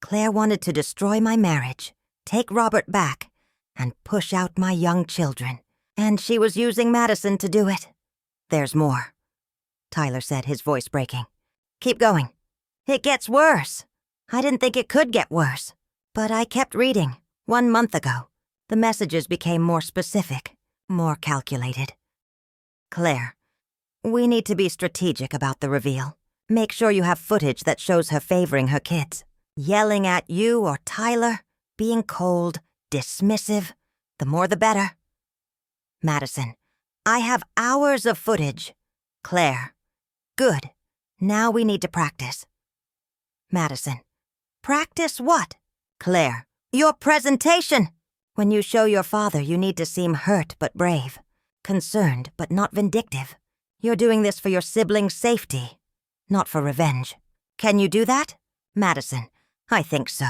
Claire wanted to destroy my marriage, take Robert back, and push out my young children. And she was using Madison to do it. There's more, Tyler said, his voice breaking. Keep going. It gets worse. I didn't think it could get worse. But I kept reading. 1 month ago, the messages became more specific, more calculated. Claire, we need to be strategic about the reveal. Make sure you have footage that shows her favoring her kids. Yelling at you or Tyler, being cold, dismissive. The more the better. Madison, I have hours of footage. Claire, good. Now we need to practice. Madison, practice what? Claire, your presentation. When you show your father, you need to seem hurt but brave, concerned but not vindictive. You're doing this for your siblings' safety, not for revenge. Can you do that? Madison, I think so.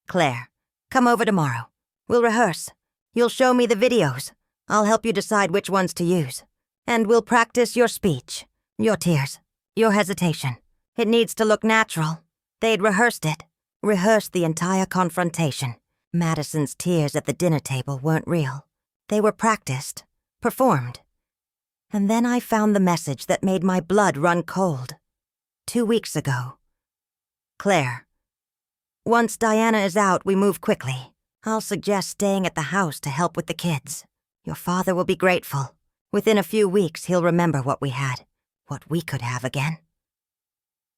Claire, come over tomorrow. We'll rehearse. You'll show me the videos. I'll help you decide which ones to use. And we'll practice your speech, your tears, your hesitation. It needs to look natural. They'd rehearsed it. Rehearsed the entire confrontation. Madison's tears at the dinner table weren't real. They were practiced, performed. And then I found the message that made my blood run cold. 2 weeks ago. Claire, once Diana is out, we move quickly. I'll suggest staying at the house to help with the kids. Your father will be grateful. Within a few weeks, he'll remember what we had, what we could have again.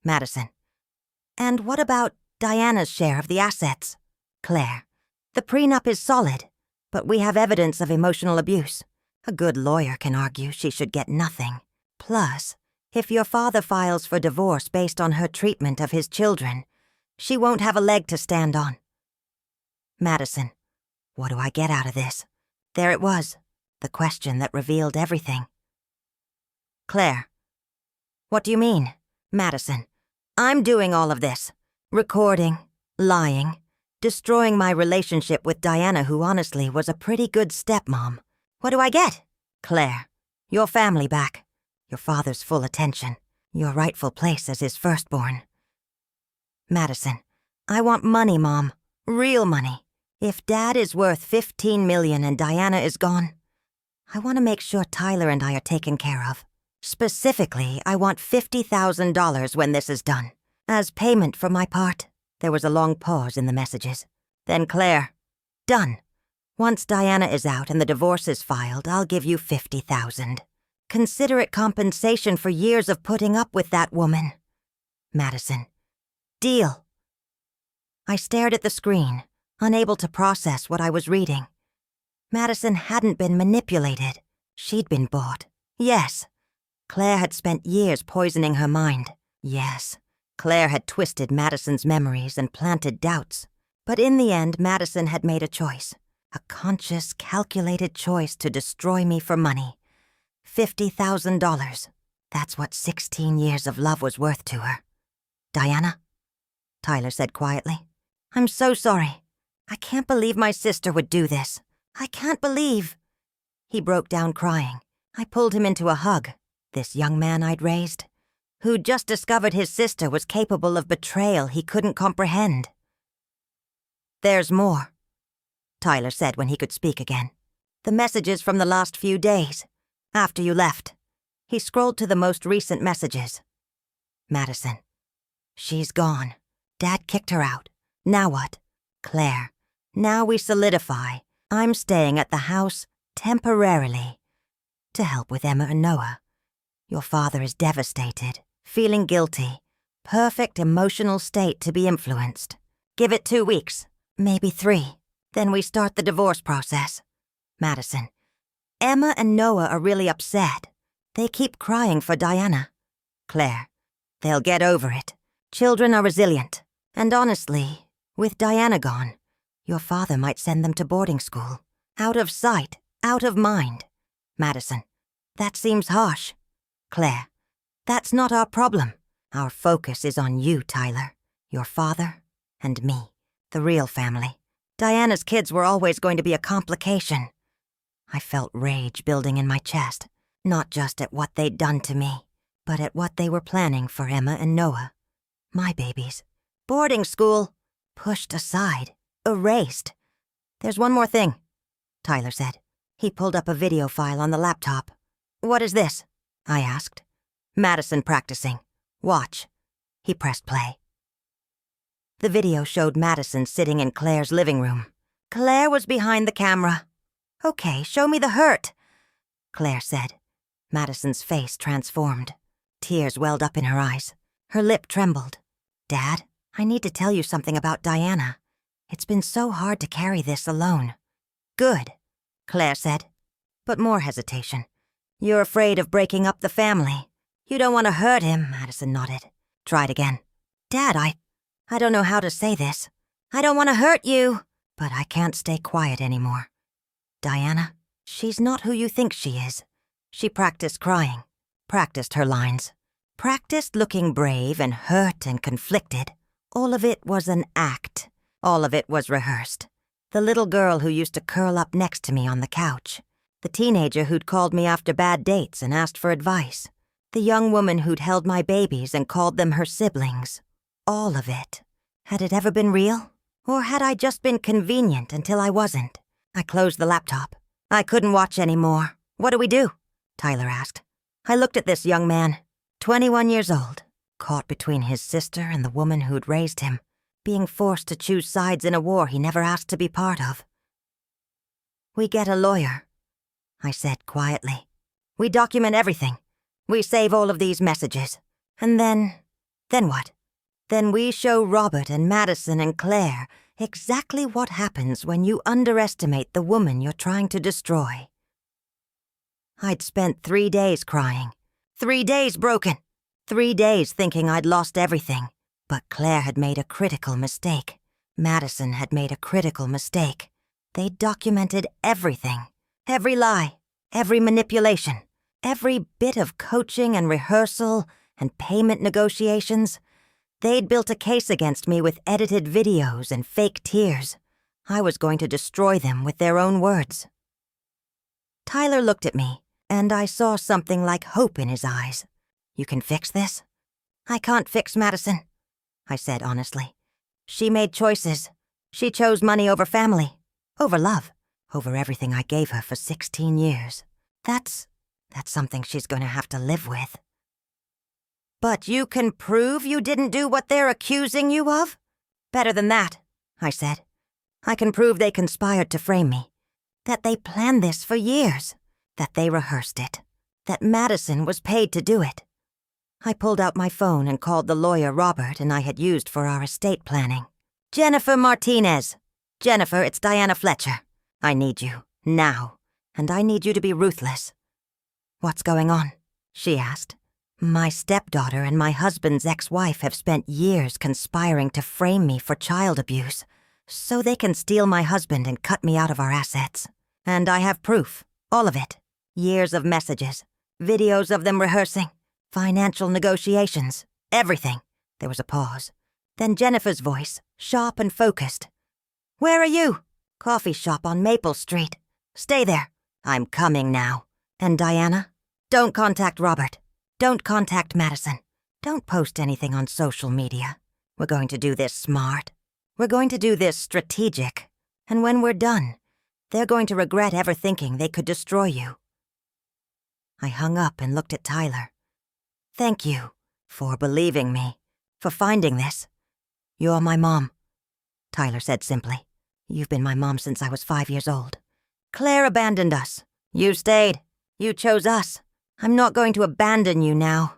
Madison, and what about Diana's share of the assets? Claire, the prenup is solid, but we have evidence of emotional abuse. A good lawyer can argue she should get nothing. Plus, if your father files for divorce based on her treatment of his children, she won't have a leg to stand on. Madison, what do I get out of this? There it was, the question that revealed everything. Claire, what do you mean? Madison, I'm doing all of this. Recording, lying, destroying my relationship with Diana, who honestly was a pretty good stepmom. What do I get? Claire, your family back. Your father's full attention. Your rightful place as his firstborn. Madison, I want money, Mom. Real money. If Dad is worth $15 million and Diana is gone, I want to make sure Tyler and I are taken care of. Specifically, I want $50,000 when this is done. As payment for my part. There was a long pause in the messages. Then Claire, done. Once Diana is out and the divorce is filed, I'll give you $50,000. Consider it compensation for years of putting up with that woman. Madison, deal. I stared at the screen, unable to process what I was reading. Madison hadn't been manipulated. She'd been bought. Yes. Claire had spent years poisoning her mind. Yes. Claire had twisted Madison's memories and planted doubts. But in the end, Madison had made a choice. A conscious, calculated choice to destroy me for money. $50,000. That's what 16 years of love was worth to her. Diana? Tyler said quietly. I'm so sorry. I can't believe my sister would do this. I can't believe. He broke down crying. I pulled him into a hug. This young man I'd raised, who'd just discovered his sister was capable of betrayal he couldn't comprehend. There's more, Tyler said when he could speak again. The messages from the last few days, after you left. He scrolled to the most recent messages. Madison. She's gone. Dad kicked her out. Now what? Claire. Now we solidify. I'm staying at the house temporarily to help with Emma and Noah. Your father is devastated, feeling guilty. Perfect emotional state to be influenced. Give it 2 weeks, maybe 3. Then we start the divorce process. Madison. Emma and Noah are really upset. They keep crying for Diana. Claire. They'll get over it. Children are resilient. And honestly, with Diana gone, your father might send them to boarding school. Out of sight, out of mind. Madison. That seems harsh. Claire. That's not our problem. Our focus is on you, Tyler. Your father and me. The real family. Diana's kids were always going to be a complication. I felt rage building in my chest. Not just at what they'd done to me, but at what they were planning for Emma and Noah. My babies. Boarding school. Pushed aside. Erased. There's one more thing, Tyler said. He pulled up a video file on the laptop. What is this? I asked. Madison practicing. Watch. He pressed play. The video showed Madison sitting in Claire's living room. Claire was behind the camera. Okay, show me the hurt, Claire said. Madison's face transformed. Tears welled up in her eyes. Her lip trembled. Dad, I need to tell you something about Diana. It's been so hard to carry this alone. Good, Claire said, but more hesitation. You're afraid of breaking up the family. You don't want to hurt him, Madison nodded. Tried again. Dad, I don't know how to say this. I don't want to hurt you, but I can't stay quiet anymore. Diana, she's not who you think she is. She practiced crying, practiced her lines, practiced looking brave and hurt and conflicted. All of it was an act. All of it was rehearsed. The little girl who used to curl up next to me on the couch. The teenager who'd called me after bad dates and asked for advice. The young woman who'd held my babies and called them her siblings. All of it. Had it ever been real? Or had I just been convenient until I wasn't? I closed the laptop. I couldn't watch anymore. What do we do? Tyler asked. I looked at this young man, 21 years old, caught between his sister and the woman who'd raised him, being forced to choose sides in a war he never asked to be part of. We get a lawyer, I said quietly. We document everything. We save all of these messages. And then what? Then we show Robert and Madison and Claire exactly what happens when you underestimate the woman you're trying to destroy. I'd spent 3 days crying. 3 days broken. 3 days thinking I'd lost everything. But Claire had made a critical mistake. Madison had made a critical mistake. They'd documented everything. Every lie. Every manipulation. Every bit of coaching and rehearsal and payment negotiations. They'd built a case against me with edited videos and fake tears. I was going to destroy them with their own words. Tyler looked at me, and I saw something like hope in his eyes. You can fix this? I can't fix Madison, I said honestly. She made choices. She chose money over family, over love, over everything I gave her for 16 years. That's something she's going to have to live with. But you can prove you didn't do what they're accusing you of? Better than that, I said. I can prove they conspired to frame me. That they planned this for years. That they rehearsed it. That Madison was paid to do it. I pulled out my phone and called the lawyer Robert and I had used for our estate planning. Jennifer Martinez. Jennifer, it's Diana Fletcher. I need you, now. And I need you to be ruthless. What's going on? She asked. My stepdaughter and my husband's ex-wife have spent years conspiring to frame me for child abuse, so they can steal my husband and cut me out of our assets. And I have proof, all of it. Years of messages, videos of them rehearsing, financial negotiations, everything. There was a pause. Then Jennifer's voice, sharp and focused. Where are you? Coffee shop on Maple Street. Stay there. I'm coming now. And Diana, don't contact Robert. Don't contact Madison. Don't post anything on social media. We're going to do this smart. We're going to do this strategic. And when we're done, they're going to regret ever thinking they could destroy you. I hung up and looked at Tyler. Thank you for believing me, for finding this. You're my mom, Tyler said simply. You've been my mom since I was 5 years old. Claire abandoned us. You stayed. You chose us. I'm not going to abandon you now.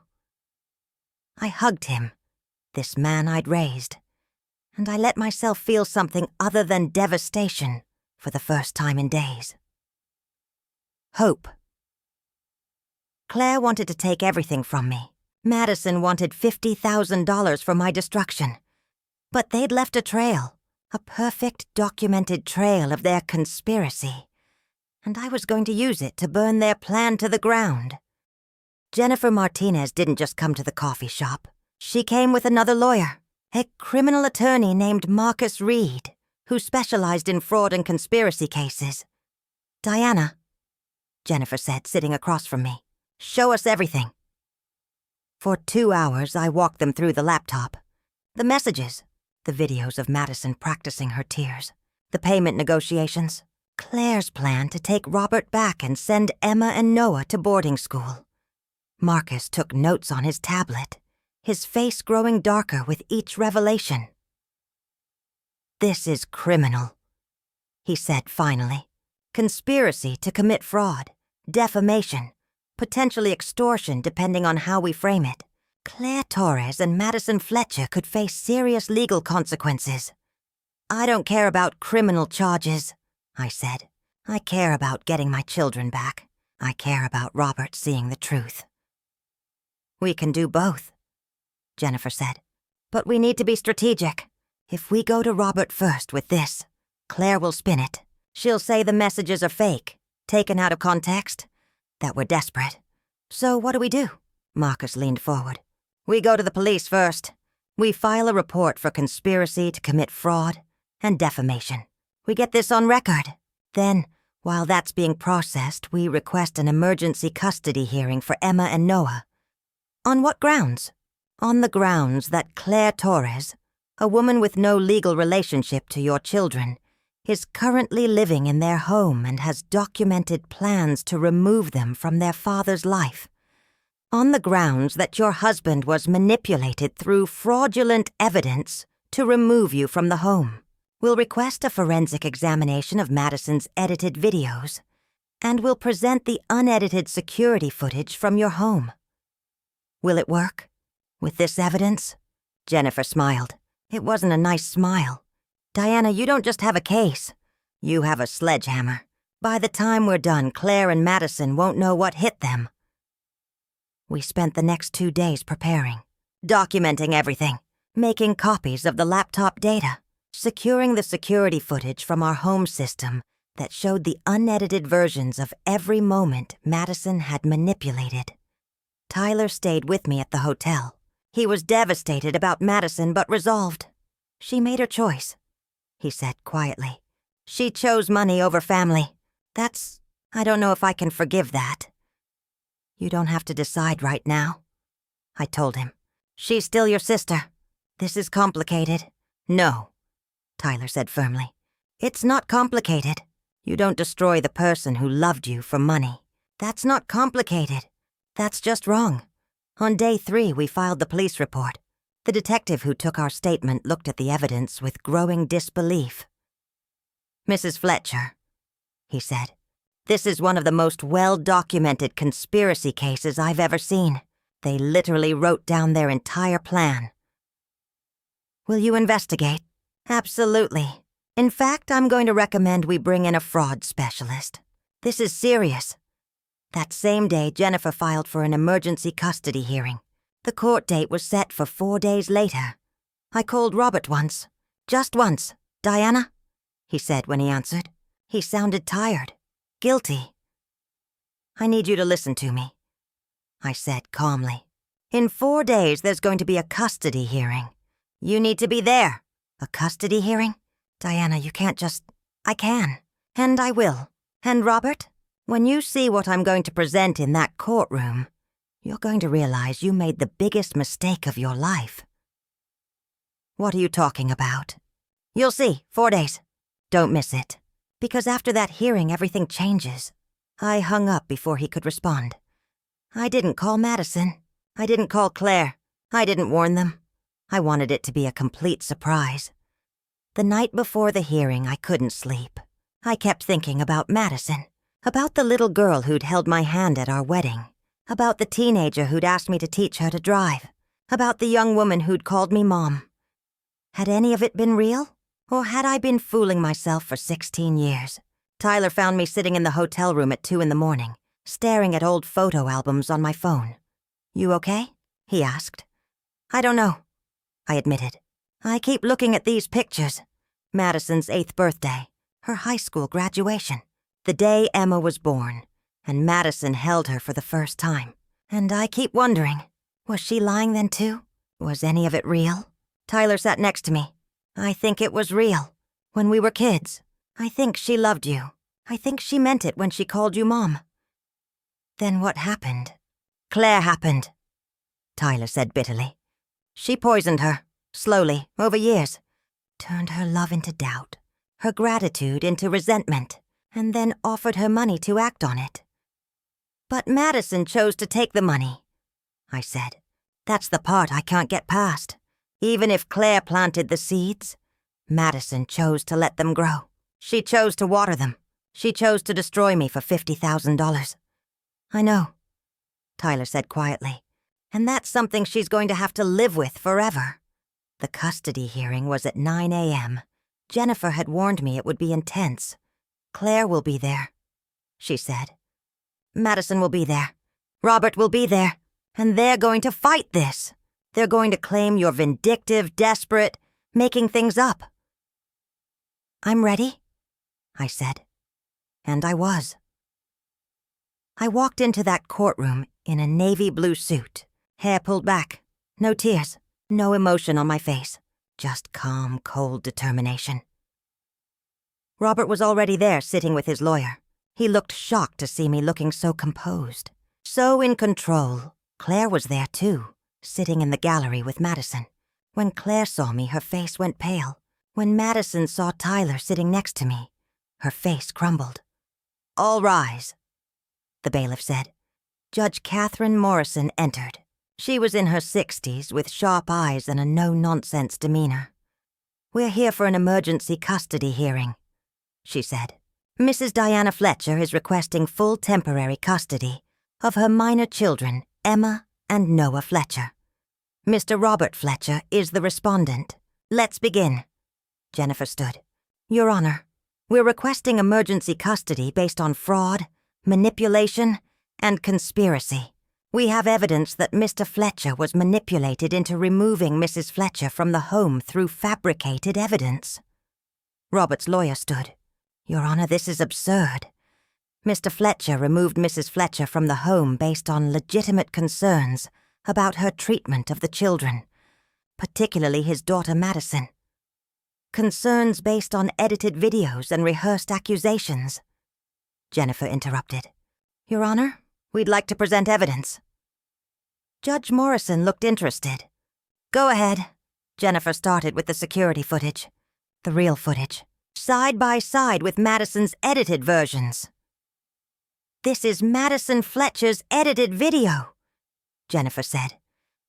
I hugged him, this man I'd raised, and I let myself feel something other than devastation for the first time in days. Hope. Claire wanted to take everything from me. Madison wanted $50,000 for my destruction. But they'd left a trail, a perfect documented trail of their conspiracy, and I was going to use it to burn their plan to the ground. Jennifer Martinez didn't just come to the coffee shop. She came with another lawyer, a criminal attorney named Marcus Reed, who specialized in fraud and conspiracy cases. Diana, Jennifer said, sitting across from me. Show us everything." For 2 hours, I walked them through the laptop. The messages, the videos of Madison practicing her tears, the payment negotiations, Claire's plan to take Robert back and send Emma and Noah to boarding school. Marcus took notes on his tablet, his face growing darker with each revelation. "This is criminal," he said finally. "Conspiracy to commit fraud, defamation, potentially extortion depending on how we frame it. Claire Torres and Madison Fletcher could face serious legal consequences." "I don't care about criminal charges," I said. "I care about getting my children back. I care about Robert seeing the truth." "We can do both," Jennifer said. "But we need to be strategic. If we go to Robert first with this, Claire will spin it. She'll say the messages are fake, taken out of context, that we're desperate. So what do? Marcus leaned forward. "We go to the police first. We file a report for conspiracy to commit fraud and defamation. We get this on record. Then, while that's being processed, we request an emergency custody hearing for Emma and Noah. On what grounds? On the grounds that Claire Torres, a woman with no legal relationship to your children, is currently living in their home and has documented plans to remove them from their father's life. On the grounds that your husband was manipulated through fraudulent evidence to remove you from the home. We'll request a forensic examination of Madison's edited videos, and we'll present the unedited security footage from your home. Will it work? With this evidence?" Jennifer smiled. It wasn't a nice smile. "Diana, you don't just have a case. You have a sledgehammer. By the time we're done, Claire and Madison won't know what hit them." We spent the next 2 days preparing, documenting everything, making copies of the laptop data, securing the security footage from our home system that showed the unedited versions of every moment Madison had manipulated. Tyler stayed with me at the hotel. He was devastated about Madison but resolved. "She made her choice," he said quietly. "She chose money over family. I don't know if I can forgive that." "You don't have to decide right now," I told him. "She's still your sister. This is complicated." "No," Tyler said firmly. "It's not complicated. You don't destroy the person who loved you for money. That's not complicated. That's just wrong." On day 3, we filed the police report. The detective who took our statement looked at the evidence with growing disbelief. "Mrs. Fletcher," he said, "this is one of the most well-documented conspiracy cases I've ever seen. They literally wrote down their entire plan." "Will you investigate?" "Absolutely. In fact, I'm going to recommend we bring in a fraud specialist. This is serious." That same day, Jennifer filed for an emergency custody hearing. The court date was set for 4 days later. I called Robert once. Just once. "Diana?" he said when he answered. He sounded tired, guilty. "I need you to listen to me," I said calmly. "In 4 days, there's going to be a custody hearing. You need to be there." "A custody hearing? Diana, you can't just—" "I can. And I will. And Robert, when you see what I'm going to present in that courtroom, you're going to realize you made the biggest mistake of your life." "What are you talking about?" "You'll see. 4 days. Don't miss it. Because after that hearing, everything changes." I hung up before he could respond. I didn't call Madison. I didn't call Claire. I didn't warn them. I wanted it to be a complete surprise. The night before the hearing, I couldn't sleep. I kept thinking about Madison, about the little girl who'd held my hand at our wedding, about the teenager who'd asked me to teach her to drive, about the young woman who'd called me Mom. Had any of it been real? Or had I been fooling myself for 16 years? Tyler found me sitting in the hotel room at 2 a.m, staring at old photo albums on my phone. "You okay?" he asked. "I don't know," I admitted. "I keep looking at these pictures. Madison's 8th birthday, her high school graduation, the day Emma was born, and Madison held her for the first time. And I keep wondering, was she lying then too? Was any of it real?" Tyler sat next to me. "I think it was real. When we were kids. I think she loved you. I think she meant it when she called you Mom." "Then what happened?" Claire happened, Tyler said bitterly. She poisoned her, slowly, over years. Turned her love into doubt, her gratitude into resentment, and then offered her money to act on it. But Madison chose to take the money, I said. That's the part I can't get past. Even if Claire planted the seeds, Madison chose to let them grow. She chose to water them. She chose to destroy me for $50,000. I know, Tyler said quietly, and that's something she's going to have to live with forever. The custody hearing was at 9 a.m. Jennifer had warned me it would be intense. Claire will be there, she said. Madison will be there. Robert will be there. And they're going to fight this. They're going to claim you're vindictive, desperate, making things up. I'm ready, I said. And I was. I walked into that courtroom in a navy blue suit, hair pulled back, no tears, no emotion on my face, just calm, cold determination. Robert was already there sitting with his lawyer. He looked shocked to see me looking so composed, so in control. Claire was there too, sitting in the gallery with Madison. When Claire saw me, her face went pale. When Madison saw Tyler sitting next to me, her face crumbled. All rise, the bailiff said. Judge Catherine Morrison entered. She was in her 60s with sharp eyes and a no-nonsense demeanor. We're here for an emergency custody hearing, she said. Mrs. Diana Fletcher is requesting full temporary custody of her minor children, Emma and Noah Fletcher. Mr. Robert Fletcher is the respondent. Let's begin. Jennifer stood. Your Honor, we're requesting emergency custody based on fraud, manipulation, and conspiracy. We have evidence that Mr. Fletcher was manipulated into removing Mrs. Fletcher from the home through fabricated evidence. Robert's lawyer stood. Your Honor, this is absurd. Mr. Fletcher removed Mrs. Fletcher from the home based on legitimate concerns about her treatment of the children, particularly his daughter Madison. Concerns based on edited videos and rehearsed accusations. Jennifer interrupted. Your Honor, we'd like to present evidence. Judge Morrison looked interested. Go ahead. Jennifer started with the security footage, the real footage, side by side with Madison's edited versions. This is Madison Fletcher's edited video, Jennifer said,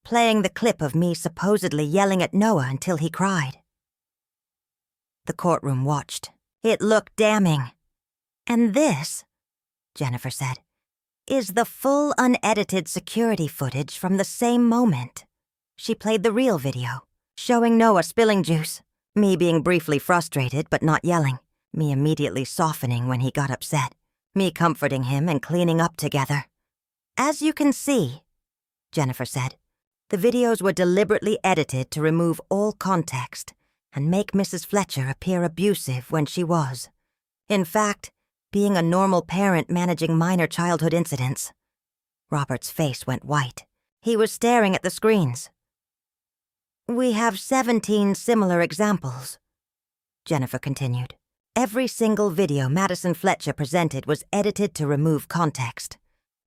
playing the clip of me supposedly yelling at Noah until he cried. The courtroom watched. It looked damning. And this, Jennifer said, is the full unedited security footage from the same moment. She played the real video, showing Noah spilling juice, me being briefly frustrated but not yelling, me immediately softening when he got upset, me comforting him and cleaning up together. As you can see, Jennifer said, the videos were deliberately edited to remove all context and make Mrs. Fletcher appear abusive when she was. In fact, being a normal parent managing minor childhood incidents. Robert's face went white. He was staring at the screens. We have 17 similar examples, Jennifer continued. Every single video Madison Fletcher presented was edited to remove context,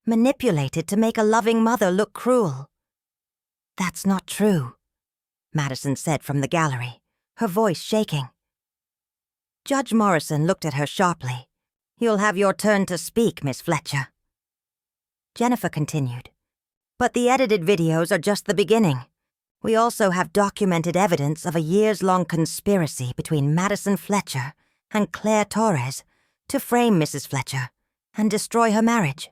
manipulated to make a loving mother look cruel. That's not true, Madison said from the gallery, her voice shaking. Judge Morrison looked at her sharply. You'll have your turn to speak, Miss Fletcher. Jennifer continued. But the edited videos are just the beginning. We also have documented evidence of a years-long conspiracy between Madison Fletcher and Claire Torres to frame Mrs. Fletcher and destroy her marriage.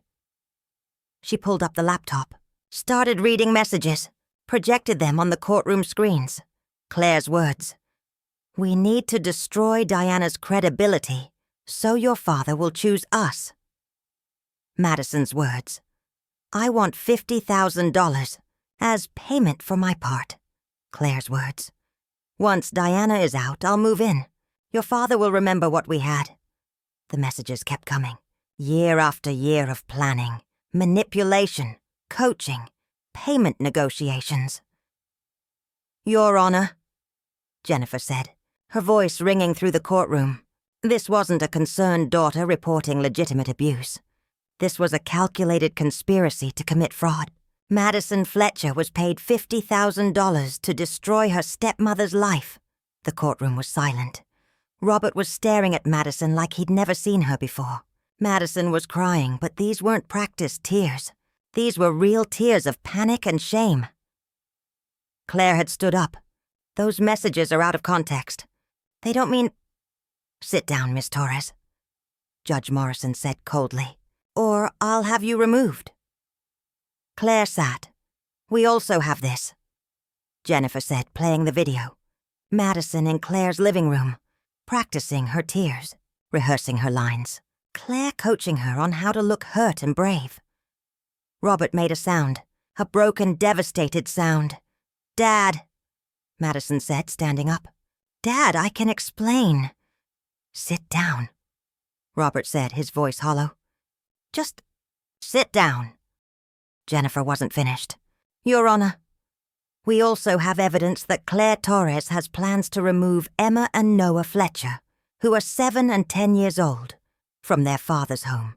She pulled up the laptop, started reading messages, projected them on the courtroom screens. Claire's words. We need to destroy Diana's credibility so your father will choose us. Madison's words. I want $50,000 as payment for my part. Claire's words. Once Diana is out, I'll move in. Your father will remember what we had. The messages kept coming. Year after year of planning, manipulation, coaching, payment negotiations. Your Honor, Jennifer said, her voice ringing through the courtroom. This wasn't a concerned daughter reporting legitimate abuse. This was a calculated conspiracy to commit fraud. Madison Fletcher was paid $50,000 to destroy her stepmother's life. The courtroom was silent. Robert was staring at Madison like he'd never seen her before. Madison was crying, but these weren't practiced tears. These were real tears of panic and shame. Claire had stood up. Those messages are out of context. They don't mean— "Sit down, Miss Torres," Judge Morrison said coldly, "or I'll have you removed." Claire sat. "We also have this," Jennifer said, playing the video. Madison in Claire's living room, practicing her tears, rehearsing her lines. Claire coaching her on how to look hurt and brave. Robert made a sound, a broken, devastated sound. "Dad," Madison said, standing up. "Dad, I can explain." "Sit down," Robert said, his voice hollow. "Just sit down." Jennifer wasn't finished. "Your Honor, we also have evidence that Claire Torres has plans to remove Emma and Noah Fletcher, who are 7 and 10 years old, from their father's home.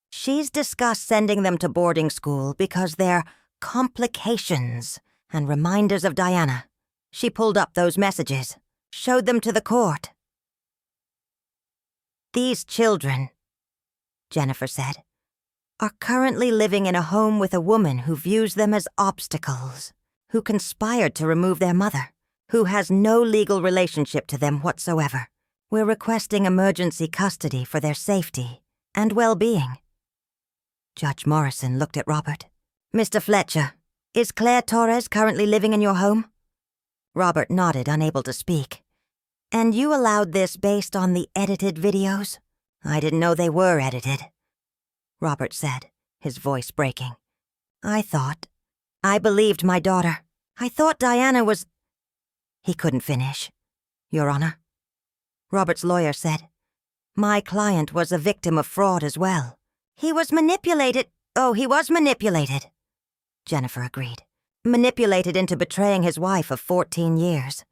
She's discussed sending them to boarding school because they're complications and reminders of Diana. She pulled up those messages, showed them to the court. These children," Jennifer said, "are currently living in a home with a woman who views them as obstacles, who conspired to remove their mother, who has no legal relationship to them whatsoever. We're requesting emergency custody for their safety and well-being." Judge Morrison looked at Robert. "Mr. Fletcher, is Claire Torres currently living in your home?" Robert nodded, unable to speak. "And you allowed this based on the edited videos? I didn't know they were edited," Robert said, his voice breaking. I believed my daughter. I thought Diana was—" He couldn't finish. "Your Honor," Robert's lawyer said, "my client was a victim of fraud as well." "He was manipulated. Oh, he was manipulated," Jennifer agreed. "Manipulated into betraying his wife of 14 years.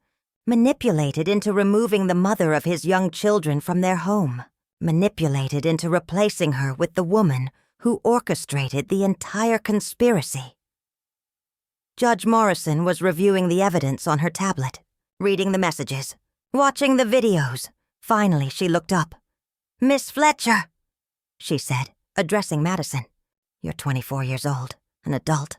Manipulated into removing the mother of his young children from their home. Manipulated into replacing her with the woman who orchestrated the entire conspiracy." Judge Morrison was reviewing the evidence on her tablet, reading the messages, watching the videos. Finally, she looked up. "Miss Fletcher," she said, addressing Madison. "You're 24 years old, an adult.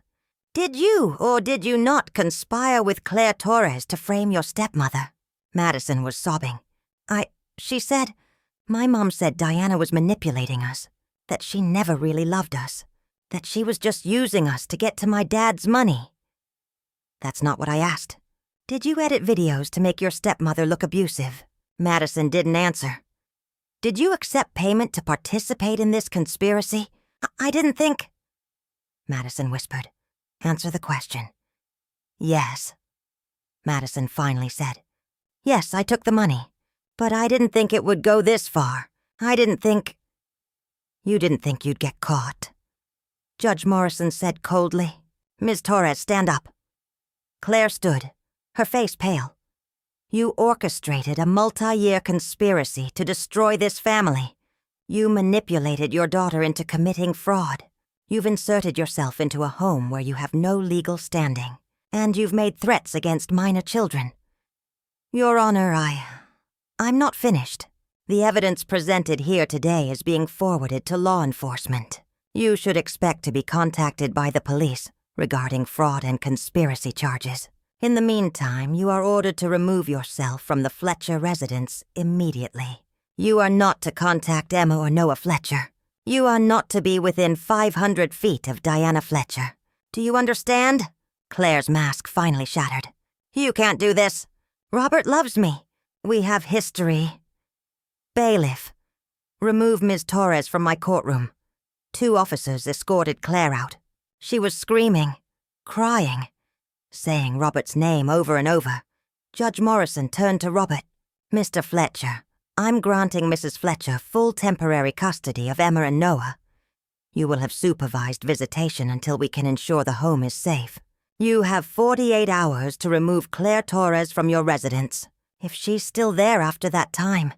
Did you or did you not conspire with Claire Torres to frame your stepmother?" Madison was sobbing. She said, "My mom said Diana was manipulating us, that she never really loved us, that she was just using us to get to my dad's money." "That's not what I asked. Did you edit videos to make your stepmother look abusive?" Madison didn't answer. "Did you accept payment to participate in this conspiracy?" I didn't think—" Madison whispered. "Answer the question." "Yes," Madison finally said. "Yes, I took the money. But I didn't think it would go this far. I didn't think—" "You didn't think you'd get caught," Judge Morrison said coldly. "Ms. Torres, stand up." Claire stood, her face pale. "You orchestrated a multi-year conspiracy to destroy this family. You manipulated your daughter into committing fraud. You've inserted yourself into a home where you have no legal standing, and you've made threats against minor children." "Your Honor, I'm not finished. The evidence presented here today is being forwarded to law enforcement. You should expect to be contacted by the police regarding fraud and conspiracy charges. In the meantime, you are ordered to remove yourself from the Fletcher residence immediately. You are not to contact Emma or Noah Fletcher. You are not to be within 500 feet of Diana Fletcher. Do you understand?" Claire's mask finally shattered. "You can't do this. Robert loves me. We have history." "Bailiff, remove Ms. Torres from my courtroom." 2 officers escorted Claire out. She was screaming, crying, saying Robert's name over and over. Judge Morrison turned to Robert. "Mr. Fletcher, I'm granting Mrs. Fletcher full temporary custody of Emma and Noah. You will have supervised visitation until we can ensure the home is safe. You have 48 hours to remove Claire Torres from your residence. If she's still there after that time,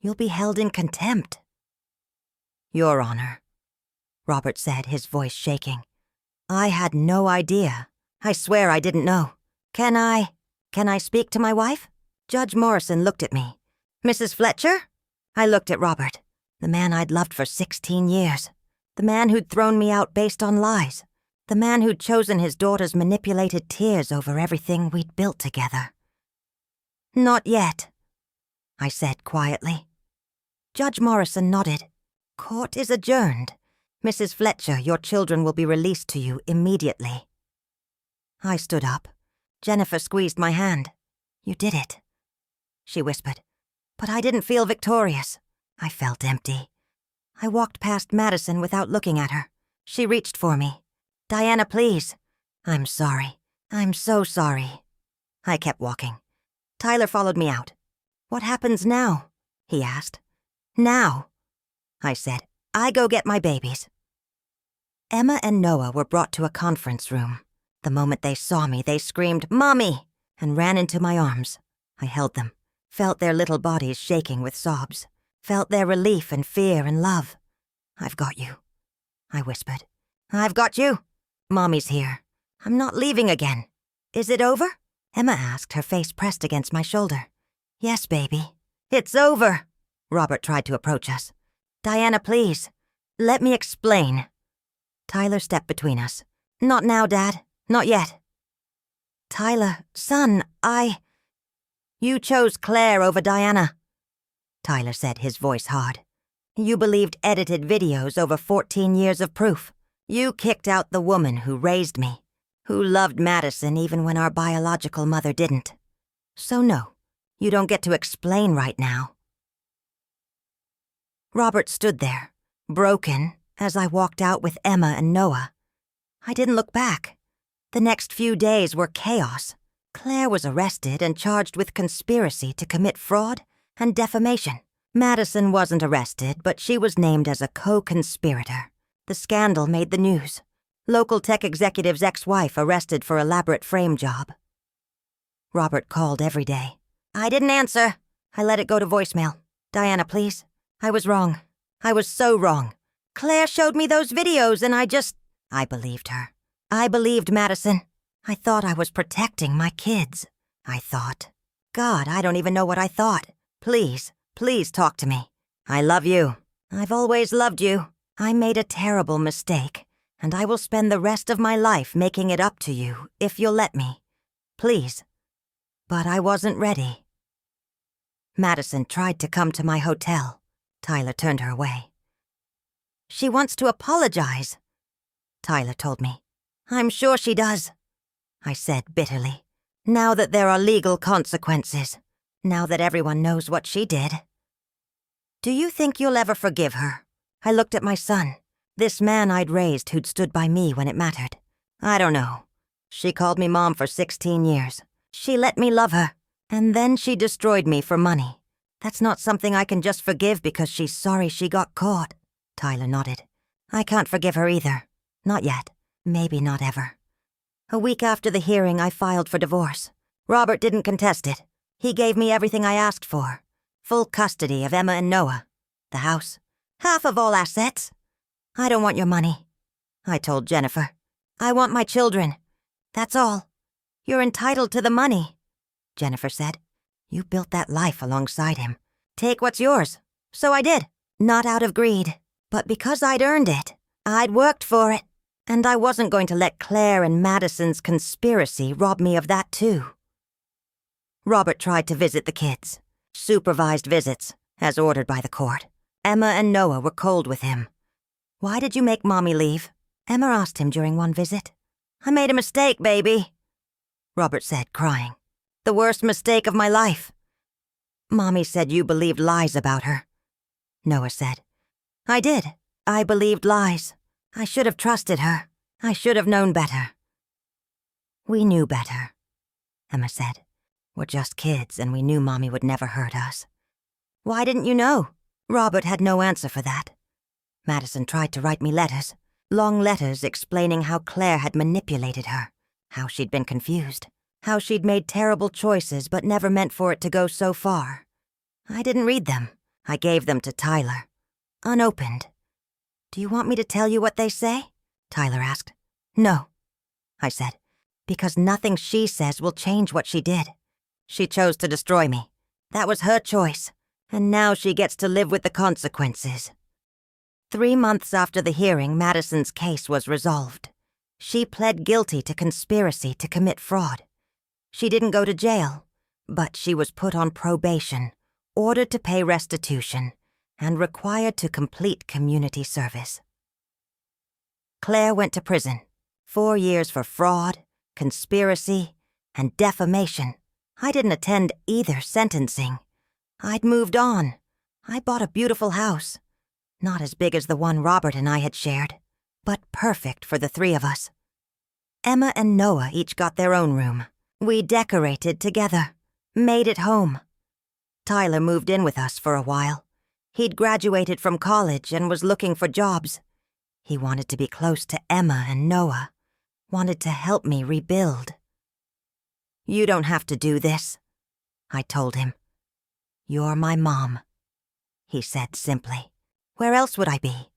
you'll be held in contempt." "Your Honor," Robert said, his voice shaking. I had no idea. I swear I didn't know. Can I speak to my wife? Judge Morrison looked at me. Mrs. Fletcher? I looked at Robert, the man I'd loved for 16 years. The man who'd thrown me out based on lies. The man who'd chosen his daughter's manipulated tears over everything we'd built together. Not yet, I said quietly. Judge Morrison nodded. Court is adjourned. Mrs. Fletcher, your children will be released to you immediately. I stood up. Jennifer squeezed my hand. You did it, she whispered. But I didn't feel victorious. I felt empty. I walked past Madison without looking at her. She reached for me. Diana, please. I'm sorry. I'm so sorry. I kept walking. Tyler followed me out. What happens now? He asked. Now, I said. I go get my babies. Emma and Noah were brought to a conference room. The moment they saw me, they screamed, Mommy! And ran into my arms. I held them, felt their little bodies shaking with sobs, felt their relief and fear and love. I've got you, I whispered. I've got you. Mommy's here. I'm not leaving again. Is it over? Emma asked, her face pressed against my shoulder. Yes, baby. It's over. Robert tried to approach us. Diana, please. Let me explain. Tyler stepped between us. Not now, Dad. Not yet. Tyler, son, You chose Claire over Diana, Tyler said, his voice hard. You believed edited videos over 14 years of proof. You kicked out the woman who raised me, who loved Madison even when our biological mother didn't. So no, you don't get to explain right now. Robert stood there, broken, as I walked out with Emma and Noah. I didn't look back. The next few days were chaos. Claire was arrested and charged with conspiracy to commit fraud and defamation. Madison wasn't arrested, but she was named as a co-conspirator. The scandal made the news. Local tech executive's ex-wife arrested for elaborate frame job. Robert called every day. I didn't answer. I let it go to voicemail. Diana, please. I was wrong. I was so wrong. Claire showed me those videos and I believed her. I believed Madison. I thought I was protecting my kids. I thought. God, I don't even know what I thought. Please, please talk to me. I love you. I've always loved you. I made a terrible mistake, and I will spend the rest of my life making it up to you, if you'll let me. Please. But I wasn't ready. Madison tried to come to my hotel. Tyler turned her away. She wants to apologize, Tyler told me. I'm sure she does, I said bitterly. Now that there are legal consequences. Now that everyone knows what she did. Do you think you'll ever forgive her? I looked at my son, this man I'd raised who'd stood by me when it mattered. I don't know. She called me mom for 16 years. She let me love her, and then she destroyed me for money. That's not something I can just forgive because she's sorry she got caught. Tyler nodded. I can't forgive her either. Not yet. Maybe not ever. A week after the hearing, I filed for divorce. Robert didn't contest it. He gave me everything I asked for. Full custody of Emma and Noah. The house. Half of all assets. I don't want your money, I told Jennifer. I want my children. That's all. You're entitled to the money, Jennifer said. You built that life alongside him. Take what's yours. So I did. Not out of greed, but because I'd earned it. I'd worked for it. And I wasn't going to let Claire and Madison's conspiracy rob me of that too. Robert tried to visit the kids. Supervised visits, as ordered by the court. Emma and Noah were cold with him. Why did you make Mommy leave? Emma asked him during one visit. I made a mistake, baby, Robert said, crying. The worst mistake of my life. Mommy said you believed lies about her, Noah said. I did. I believed lies. I should have trusted her. I should have known better. We knew better, Emma said. We're just kids, and we knew Mommy would never hurt us. Why didn't you know? Robert had no answer for that. Madison tried to write me letters. Long letters explaining how Claire had manipulated her, how she'd been confused, how she'd made terrible choices but never meant for it to go so far. I didn't read them. I gave them to Tyler. Unopened. Do you want me to tell you what they say? Tyler asked. No, I said, because nothing she says will change what she did. She chose to destroy me. That was her choice, and now she gets to live with the consequences. 3 months after the hearing, Madison's case was resolved. She pled guilty to conspiracy to commit fraud. She didn't go to jail, but she was put on probation, ordered to pay restitution, and required to complete community service. Claire went to prison, 4 years for fraud, conspiracy, and defamation. I didn't attend either sentencing. I'd moved on. I bought a beautiful house. Not as big as the one Robert and I had shared, but perfect for the 3 of us. Emma and Noah each got their own room. We decorated together, made it home. Tyler moved in with us for a while. He'd graduated from college and was looking for jobs. He wanted to be close to Emma and Noah, wanted to help me rebuild. You don't have to do this, I told him. You're my mom, he said simply. Where else would I be?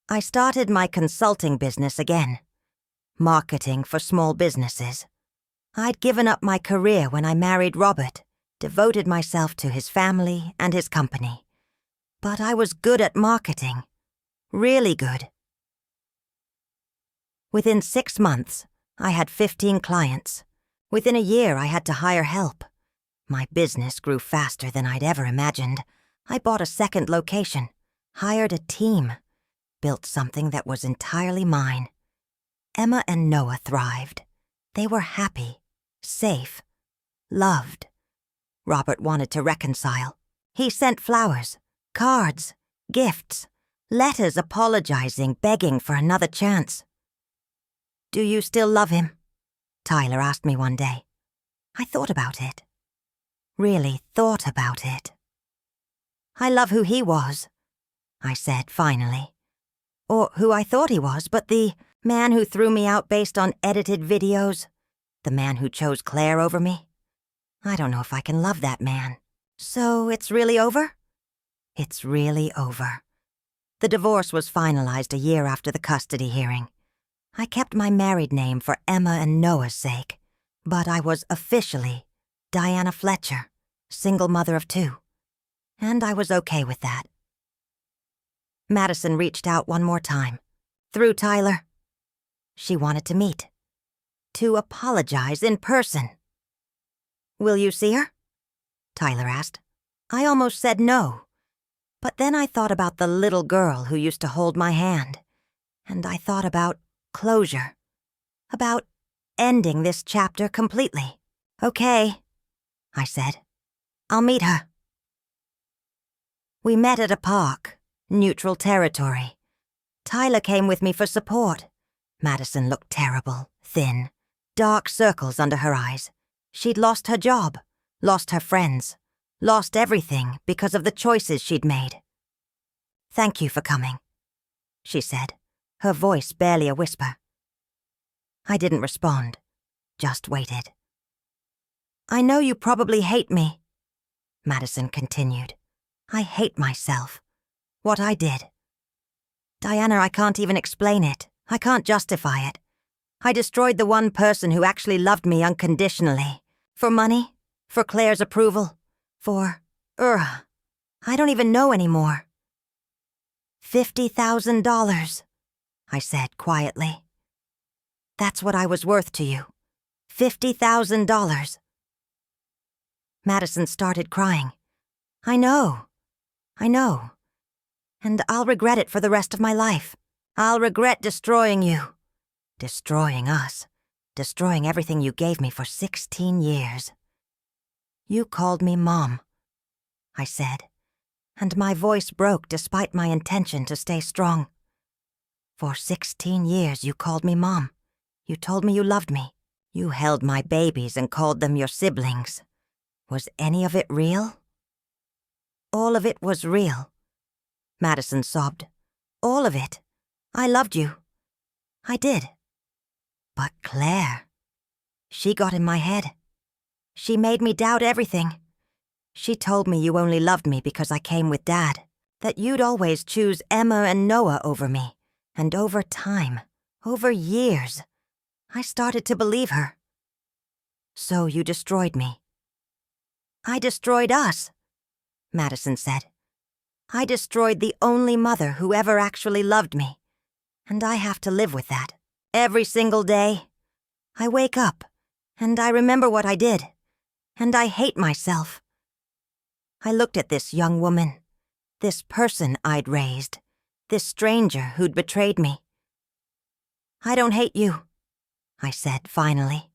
I started my consulting business again, marketing for small businesses. I'd given up my career when I married Robert, devoted myself to his family and his company. But I was good at marketing, really good. Within 6 months, I had 15 clients. Within a year, I had to hire help. My business grew faster than I'd ever imagined. I bought a second location, hired a team, built something that was entirely mine. Emma and Noah thrived. They were happy, safe, loved. Robert wanted to reconcile. He sent flowers, cards, gifts, letters apologizing, begging for another chance. Do you still love him? Tyler asked me one day. I thought about it. Really thought about it. I love who he was, I said finally. Or who I thought he was, but the man who threw me out based on edited videos, the man who chose Claire over me. I don't know if I can love that man. So it's really over? It's really over. The divorce was finalized a year after the custody hearing. I kept my married name for Emma and Noah's sake, but I was officially Diana Fletcher, single mother of 2. And I was okay with that. Madison reached out one more time, through Tyler. She wanted to meet, to apologize in person. Will you see her? Tyler asked. I almost said no, but then I thought about the little girl who used to hold my hand, and I thought about closure, about ending this chapter completely. Okay, I said. I'll meet her. We met at a park, neutral territory. Tyler came with me for support. Madison looked terrible, thin, dark circles under her eyes. She'd lost her job, lost her friends, lost everything because of the choices she'd made. Thank you for coming, she said, her voice barely a whisper. I didn't respond, just waited. I know you probably hate me, Madison continued. I hate myself. What I did. Diana, I can't even explain it. I can't justify it. I destroyed the one person who actually loved me unconditionally. For money? For Claire's approval? For, I don't even know anymore. $50,000, I said quietly. That's what I was worth to you. $50,000. Madison started crying. I know. And I'll regret it for the rest of my life. I'll regret destroying you. Destroying us. Destroying everything you gave me for 16 years. You called me Mom, I said, and my voice broke despite my intention to stay strong. For 16 years you called me Mom. You told me you loved me. You held my babies and called them your siblings. Was any of it real? All of it was real. Madison sobbed. All of it. I loved you. I did. But Claire, she got in my head. She made me doubt everything. She told me you only loved me because I came with Dad. that you'd always choose Emma and Noah over me, and over time, over years, I started to believe her. So you destroyed me. I destroyed us, Madison said. I destroyed the only mother who ever actually loved me, and I have to live with that every single day. I wake up, and I remember what I did, and I hate myself. I looked at this young woman, this person I'd raised, this stranger who'd betrayed me. I don't hate you, I said finally.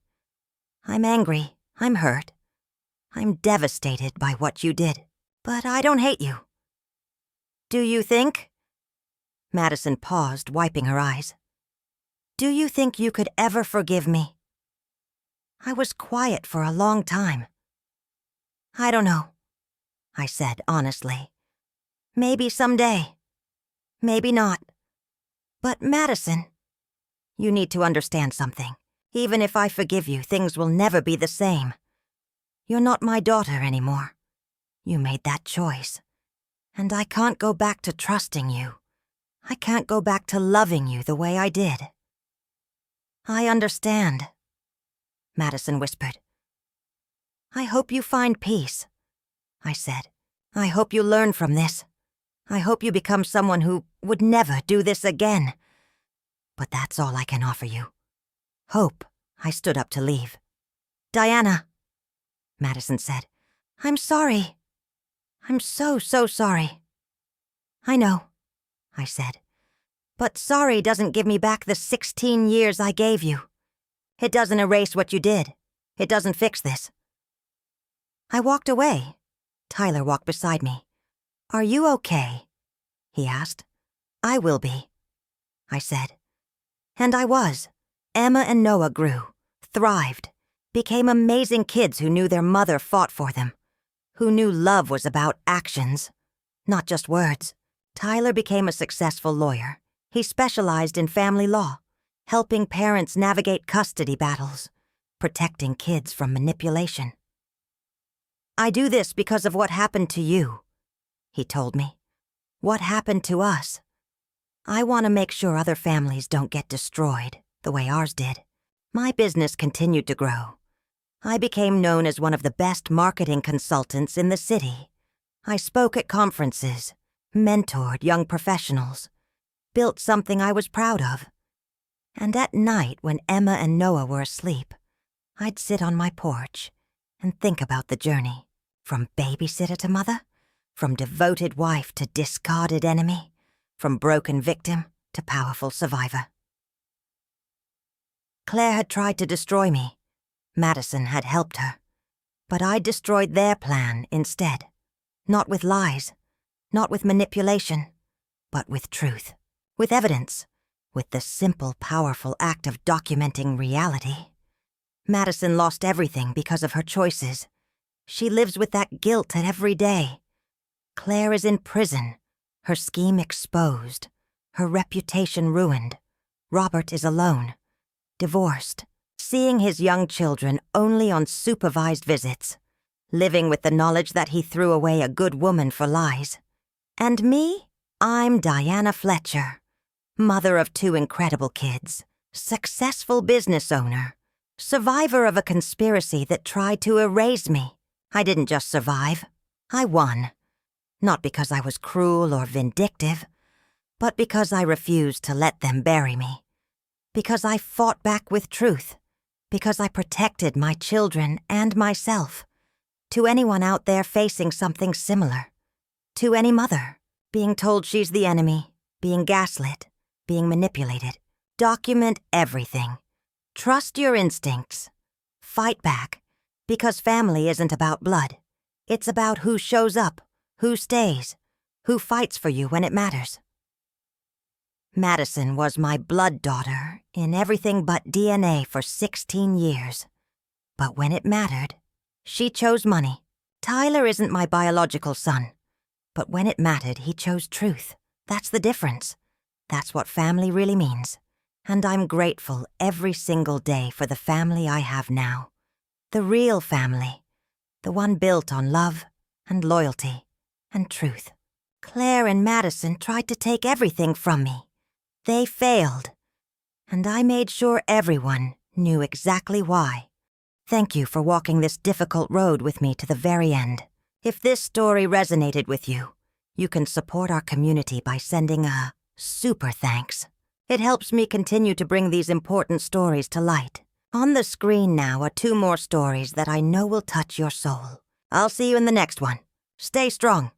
I'm angry, I'm hurt, I'm devastated by what you did, but I don't hate you. Do you think? Madison paused, wiping her eyes. Do you think you could ever forgive me? I was quiet for a long time. I don't know, I said honestly. Maybe someday. Maybe not. But Madison, you need to understand something. Even if I forgive you, things will never be the same. You're not my daughter anymore. You made that choice. And I can't go back to trusting you. I can't go back to loving you the way I did. I understand, Madison whispered. I hope you find peace, I said. I hope you learn from this. I hope you become someone who would never do this again. But that's all I can offer you. Hope. I stood up to leave. Diana, Madison said. I'm sorry. I'm so sorry. I know, I said. But sorry doesn't give me back the 16 years I gave you. It doesn't erase what you did. It doesn't fix this. I walked away. Tyler walked beside me. Are you okay? He asked. I will be, I said. And I was. Emma and Noah grew, thrived, became amazing kids who knew their mother fought for them, who knew love was about actions, not just words. Tyler became a successful lawyer. He specialized in family law, helping parents navigate custody battles, protecting kids from manipulation. I do this because of what happened to you, he told me. What happened to us. I want to make sure other families don't get destroyed the way ours did. My business continued to grow. I became known as one of the best marketing consultants in the city. I spoke at conferences, mentored young professionals, built something I was proud of. And at night, when Emma and Noah were asleep, I'd sit on my porch and think about the journey, from babysitter to mother, from devoted wife to discarded enemy, from broken victim to powerful survivor. Claire had tried to destroy me. Madison had helped her. But I destroyed their plan instead. Not with lies, not with manipulation, but with truth, with evidence, with the simple, powerful act of documenting reality. Madison lost everything because of her choices. She lives with that guilt at every day. Claire is in prison, her scheme exposed, her reputation ruined. Robert is alone, divorced, seeing his young children only on supervised visits, living with the knowledge that he threw away a good woman for lies. And me? I'm Diana Fletcher, mother of 2 incredible kids, successful business owner, survivor of a conspiracy that tried to erase me. I didn't just survive, I won. Not because I was cruel or vindictive, but because I refused to let them bury me. Because I fought back with truth. Because I protected my children and myself. To anyone out there facing something similar. To any mother, being told she's the enemy, being gaslit, being manipulated. Document everything. Trust your instincts. Fight back, because family isn't about blood. It's about who shows up, who stays, who fights for you when it matters. Madison was my blood daughter in everything but DNA for 16 years. But when it mattered, she chose money. Tyler isn't my biological son. But when it mattered, he chose truth. That's the difference. That's what family really means. And I'm grateful every single day for the family I have now. The real family. The one built on love and loyalty and truth. Claire and Madison tried to take everything from me. They failed. And I made sure everyone knew exactly why. Thank you for walking this difficult road with me to the very end. If this story resonated with you, you can support our community by sending a super thanks. It helps me continue to bring these important stories to light. On the screen now are 2 more stories that I know will touch your soul. I'll see you in the next one. Stay strong.